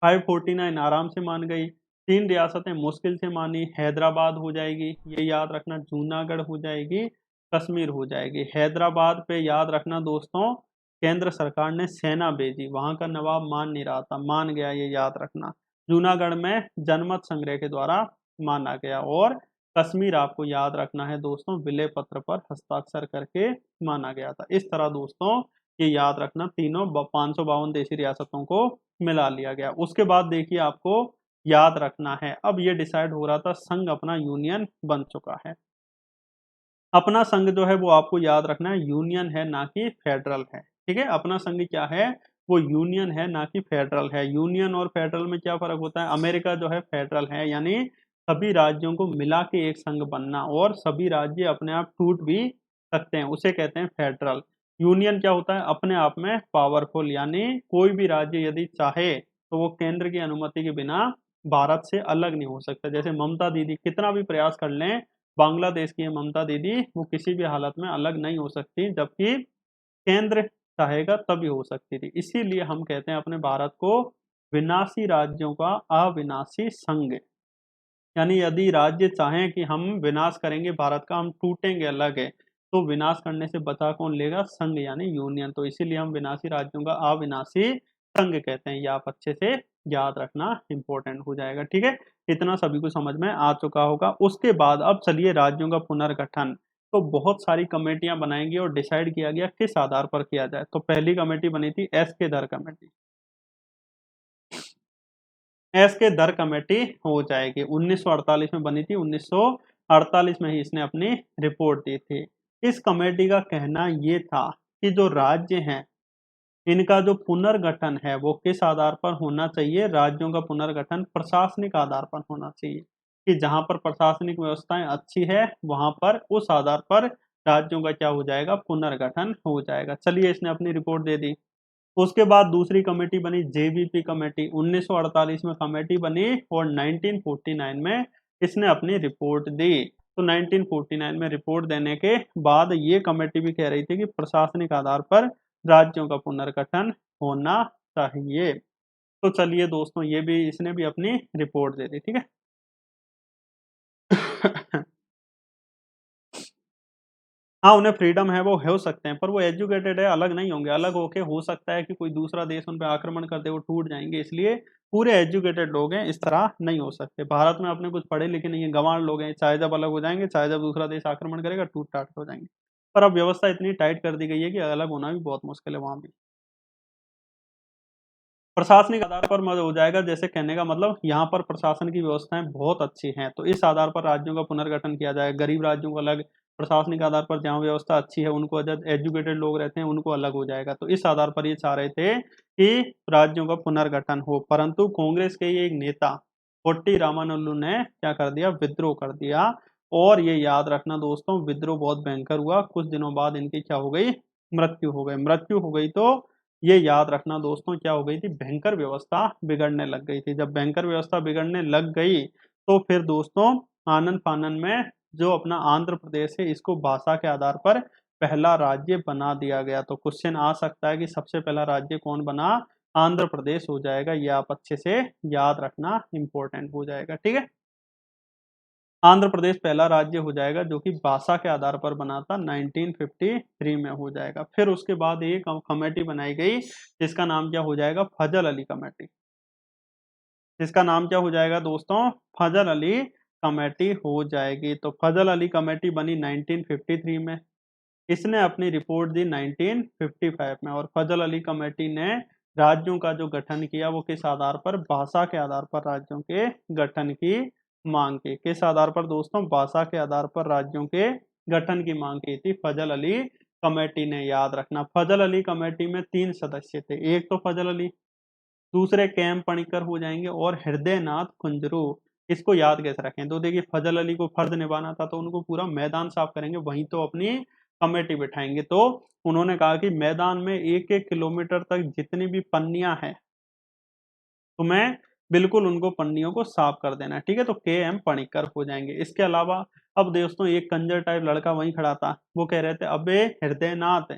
549 आराम से मान गई, 3 रियासतें मुश्किल से मानी, हैदराबाद हो जाएगी, ये याद रखना, जूनागढ़ हो जाएगी, कश्मीर हो जाएगी। हैदराबाद पे याद रखना दोस्तों, केंद्र सरकार ने सेना भेजी, वहां का नवाब मान नहीं रहा था, मान गया, ये याद रखना। जूनागढ़ में जनमत संग्रह के द्वारा माना गया, और कश्मीर आपको याद रखना है दोस्तों, विलय पत्र पर हस्ताक्षर करके माना गया था। इस तरह दोस्तों ये याद रखना, तीनों 552 देशी रियासतों को मिला लिया गया। उसके बाद देखिए आपको याद रखना है, अब ये डिसाइड हो रहा था, संघ अपना यूनियन बन चुका है। अपना संघ जो है वो आपको याद रखना है यूनियन है ना कि फेडरल है। ठीक है, अपना संघ क्या है, वो यूनियन है ना कि फेडरल है। यूनियन और फेडरल में क्या फर्क होता है, अमेरिका जो है फेडरल है, यानी सभी राज्यों को मिला के एक संघ बनना, और सभी राज्य अपने आप टूट भी सकते हैं, उसे कहते हैं फेडरल। यूनियन क्या होता है, अपने आप में पावरफुल, यानी कोई भी राज्य यदि चाहे तो वो केंद्र की अनुमति के बिना भारत से अलग नहीं हो सकता। जैसे ममता दीदी कितना भी प्रयास कर लें, बांग्लादेश की ममता दीदी वो किसी भी हालत में अलग नहीं हो सकती, जबकि केंद्र चाहेगा तभी हो सकती थी। इसीलिए हम कहते हैं अपने भारत को विनाशी राज्यों का अविनाशी संघ। यानी यदि राज्य चाहें कि हम विनाश करेंगे भारत का, हम टूटेंगे अलग है, तो विनाश करने से बचा कौन लेगा, संघ यानी यूनियन। तो इसीलिए हम विनाशी राज्यों का अविनाशी संघ कहते हैं। ये आप अच्छे से याद रखना, इंपॉर्टेंट हो जाएगा। ठीक है, इतना सभी को समझ में आ चुका होगा। उसके बाद अब चलिए राज्यों का पुनर्गठन। तो बहुत सारी कमेटियां बनाएंगी और डिसाइड किया गया किस आधार पर किया जाए। तो पहली कमेटी बनी थी एस के दर कमेटी। एस के दर कमेटी हो जाएगी, 1948 में बनी थी, 1948 में ही इसने अपनी रिपोर्ट दी थी। इस कमेटी का कहना ये था कि जो राज्य हैं इनका जो पुनर्गठन है वो किस आधार पर होना चाहिए, राज्यों का पुनर्गठन प्रशासनिक आधार पर होना चाहिए, कि जहां पर प्रशासनिक व्यवस्थाएं अच्छी है वहां पर उस आधार पर राज्यों का क्या हो जाएगा, पुनर्गठन हो जाएगा। चलिए, इसने अपनी रिपोर्ट दे दी। उसके बाद दूसरी कमेटी बनी जेबीपी कमेटी, 1948 में कमेटी बनी और 1949 में इसने अपनी रिपोर्ट दी। तो 1949 में रिपोर्ट देने के बाद ये कमेटी भी कह रही थी कि प्रशासनिक आधार पर राज्यों का पुनर्गठन होना चाहिए। तो चलिए दोस्तों, ये भी इसने भी अपनी रिपोर्ट दे दी। ठीक है। हाँ, उन्हें फ्रीडम है, वो हो सकते हैं, पर वो एजुकेटेड है, अलग नहीं होंगे। अलग होके हो सकता है कि कोई दूसरा देश उन पे आक्रमण कर दे, वो टूट जाएंगे, इसलिए पूरे एजुकेटेड लोग हैं, इस तरह नहीं हो सकते। भारत में अपने कुछ पढ़े लिखे नहीं है, गंवार लोग हैं, चाहे जब अलग हो जाएंगे, चाहे जब दूसरा देश आक्रमण करेगा, टूट टाट हो जाएंगे। पर अब व्यवस्था इतनी टाइट कर दी गई है कि अलग होना भी बहुत मुश्किल है वहां भी। प्रशासनिक आधार पर मद हो जाएगा, जैसे कहने का मतलब यहाँ पर प्रशासन की व्यवस्थाएं बहुत अच्छी हैं, तो इस आधार पर राज्यों का पुनर्गठन किया जाए। गरीब राज्यों को अलग, प्रशासनिक आधार पर जहाँ व्यवस्था अच्छी है उनको, जब एजुकेटेड लोग रहते हैं उनको अलग हो जाएगा। तो इस आधार पर ये चाह रहे थे कि राज्यों का पुनर्गठन हो, परंतु कांग्रेस के ही एक नेता पोट्टी रामानुलु ने क्या कर दिया, विद्रोह कर दिया। और ये याद रखना दोस्तों, विद्रोह बहुत भयंकर हुआ, कुछ दिनों बाद इनकी क्या हो गई, मृत्यु हो गई। तो ये याद रखना दोस्तों, क्या हो गई थी, भयंकर व्यवस्था बिगड़ने लग गई थी। जब भयंकर व्यवस्था बिगड़ने लग गई तो फिर दोस्तों आनन फानन में जो अपना आंध्र प्रदेश है इसको भाषा के आधार पर पहला राज्य बना दिया गया। तो क्वेश्चन आ सकता है कि सबसे पहला राज्य कौन बना, आंध्र प्रदेश हो जाएगा। ये आप अच्छे से याद रखना, इंपॉर्टेंट हो जाएगा। ठीक है, आंध्र प्रदेश पहला राज्य हो जाएगा जो कि भाषा के आधार पर बना था, 1953 में हो जाएगा। फिर उसके बाद एक कमेटी बनाई गई जिसका नाम क्या हो जाएगा, फजल अली कमेटी। जिसका नाम क्या हो जाएगा दोस्तों, फजल अली कमेटी हो जाएगी। तो फजल अली कमेटी बनी 1953 में, इसने अपनी रिपोर्ट दी 1955 में। और फजल अली कमेटी ने राज्यों का जो गठन किया वो किस आधार पर, भाषा के आधार पर राज्यों के गठन की मांग की। किस आधार पर दोस्तों, भाषा के आधार पर राज्यों के गठन की मांग की थी फजल अली कमेटी ने। याद रखना, फजल अली कमेटी में 3 सदस्य थे, एक तो फजल अली, दूसरे कैम पणिकर हो जाएंगे, और हृदयनाथ कुंजरू। इसको याद कैसे रखें, तो देखिए फजल अली को फर्ज निभाना था तो उनको पूरा मैदान साफ करेंगे, वहीं तो अपनी कमेटी बिठाएंगे। तो उन्होंने कहा कि मैदान में 1-1 किलोमीटर तक जितनी भी पन्नियां हैं तो मैं बिल्कुल उनको पन्नियों को साफ कर देना है। ठीक है, तो के एम पणिकर हो जाएंगे। इसके अलावा अब दोस्तों एक कंजर टाइप लड़का वहीं खड़ा था, वो कह रहे थे अबे हृदयनाथ,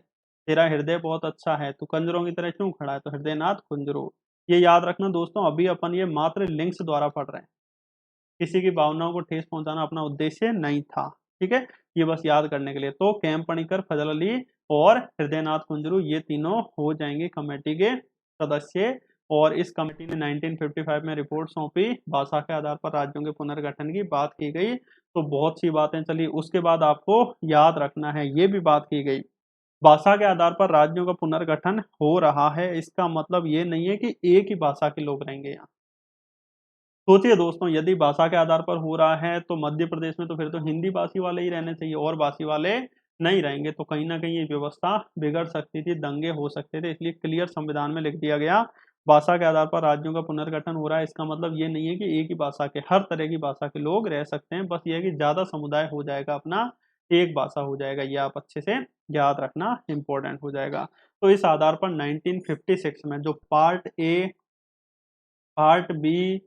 तेरा हृदय बहुत अच्छा है, तू कंजरों की तरह क्यों खड़ा है, तो हृदयनाथ कुंजरू। ये याद रखना दोस्तों, अभी अपन ये मात्र लिंक्स द्वारा पढ़ रहे हैं, किसी की भावनाओं को ठेस पहुंचाना अपना उद्देश्य नहीं था। ठीक है, ये बस याद करने के लिए। तो कैम पणिकर, फजल अली और हृदयनाथ कुंजरू, ये तीनों हो जाएंगे कमेटी के सदस्य। और इस कमेटी ने 1955 में रिपोर्ट सौंपी, भाषा के आधार पर राज्यों के पुनर्गठन की बात की गई। तो बहुत सी बातें चली। उसके बाद आपको याद रखना है, ये भी बात की गई, भाषा के आधार पर राज्यों का पुनर्गठन हो रहा है, इसका मतलब ये नहीं है कि एक ही भाषा के लोग रहेंगे यहाँ। सोचिए दोस्तों, यदि भाषा के आधार पर हो रहा है तो मध्य प्रदेश में तो फिर तो हिंदी भाषी वाले ही रहने चाहिए और भाषी वाले नहीं रहेंगे, तो कहीं ना कहीं ये व्यवस्था बिगड़ सकती थी, दंगे हो सकते थे। इसलिए क्लियर संविधान में लिख दिया गया, भाषा के आधार पर राज्यों का पुनर्गठन हो रहा है। इसका मतलब ये नहीं है कि एक ही भाषा के, हर तरह की भाषा के लोग रह सकते हैं, बस ये है कि ज्यादा समुदाय हो जाएगा अपना, एक भाषा हो जाएगा। ये आप अच्छे से याद रखना, इंपॉर्टेंट हो जाएगा। तो इस आधार पर 1956 में जो part A, part B,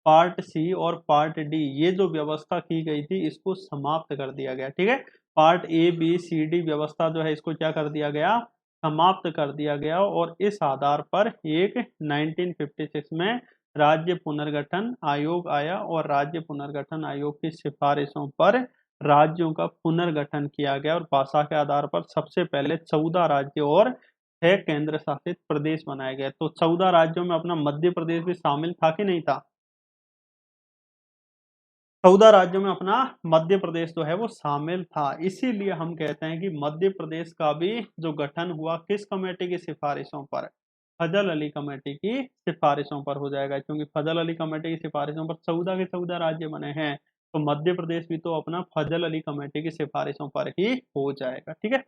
part C और पार्ट डी, ये जो व्यवस्था की गई थी इसको समाप्त कर दिया गया। ठीक है, part A B C D व्यवस्था जो है इसको क्या कर दिया गया, समाप्त कर दिया गया। और इस आधार पर एक 1956 में राज्य पुनर्गठन आयोग आया और राज्य पुनर्गठन आयोग की सिफारिशों पर राज्यों का पुनर्गठन किया गया और भाषा के आधार पर सबसे पहले 14 राज्य और 6 केंद्र शासित प्रदेश बनाए गए। तो 14 राज्यों में अपना मध्य प्रदेश भी शामिल था कि नहीं था? 14 राज्यों में अपना मध्य प्रदेश जो है वो शामिल था। इसीलिए हम कहते हैं कि मध्य प्रदेश का भी जो गठन हुआ किस कमेटी की सिफारिशों पर, फजल अली कमेटी की सिफारिशों पर हो जाएगा, क्योंकि फजल अली कमेटी की सिफारिशों पर 14 के 14 राज्य बने हैं। तो मध्य प्रदेश भी तो अपना फजल अली कमेटी की सिफारिशों पर ही हो जाएगा। ठीक है,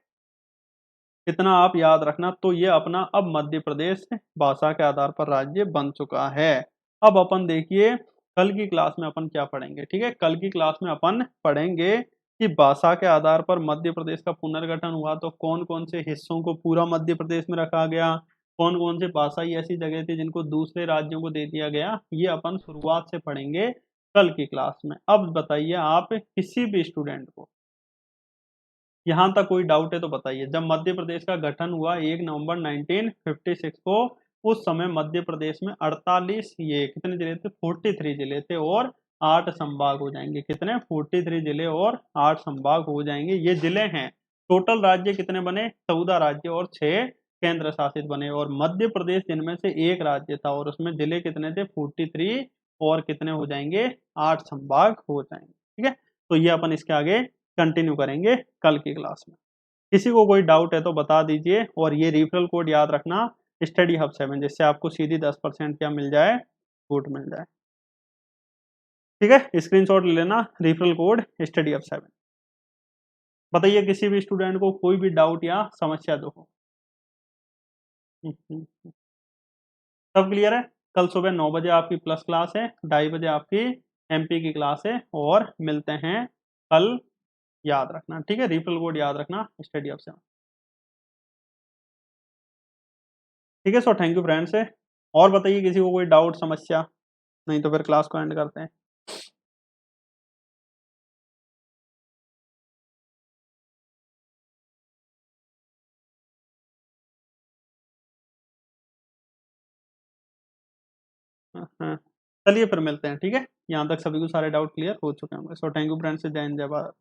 इतना आप याद रखना। तो ये अपना अब मध्य प्रदेश भाषा के आधार पर राज्य बन चुका है। अब अपन देखिए कल की क्लास में अपन क्या पढ़ेंगे। ठीक है, कल की क्लास में अपन पढ़ेंगे कि भाषा के आधार पर मध्य प्रदेश का पुनर्गठन हुआ तो कौन कौन से हिस्सों को पूरा मध्य प्रदेश में रखा गया, कौन कौन से भाषाई ऐसी जगह थी जिनको दूसरे राज्यों को दे दिया गया। ये अपन शुरुआत से पढ़ेंगे कल की क्लास में। अब बताइए आप किसी भी स्टूडेंट को यहां तक कोई डाउट है तो बताइए। जब मध्य प्रदेश का गठन हुआ 1 नवंबर 1956 को, उस समय मध्य प्रदेश में 48, ये कितने जिले थे, 43 जिले थे और 8 संभाग हो जाएंगे। कितने, 43 जिले और 8 संभाग हो जाएंगे, ये जिले हैं। टोटल राज्य कितने बने, 14 राज्य और 6 केंद्र शासित बने। और मध्य प्रदेश जिनमें से एक राज्य था और उसमें जिले कितने थे, 43, और कितने हो जाएंगे, 8 संभाग हो जाएंगे। ठीक है, तो ये अपन इसके आगे कंटिन्यू करेंगे कल की क्लास में। किसी को कोई डाउट है तो बता दीजिए। और ये रेफरल कोड याद रखना, स्टडी हब 7, जिससे आपको सीधी 10% क्या मिल जाए, छूट मिल जाए। ठीक है, स्क्रीनशॉट ले लेना, रेफरल कोड स्टडी हब 7। बताइए किसी भी स्टूडेंट को कोई भी डाउट या समस्या जो हो। सब क्लियर है? कल सुबह 9 बजे आपकी प्लस क्लास है, 2:30 बजे आपकी एमपी की क्लास है, और मिलते हैं कल। याद रखना, ठीक है, रेफरल कोड याद रखना, स्टडी हब 7। ठीक है, सो थैंक यू फ्रेंड्स है। और बताइए किसी को कोई डाउट समस्या, नहीं तो फिर क्लास को एंड करते हैं। हाँ हाँ। चलिए फिर मिलते हैं। ठीक है, यहाँ तक सभी को सारे डाउट क्लियर हो चुके होंगे। सो थैंक यू फ्रेंड्स, जय हिंद जय भारत।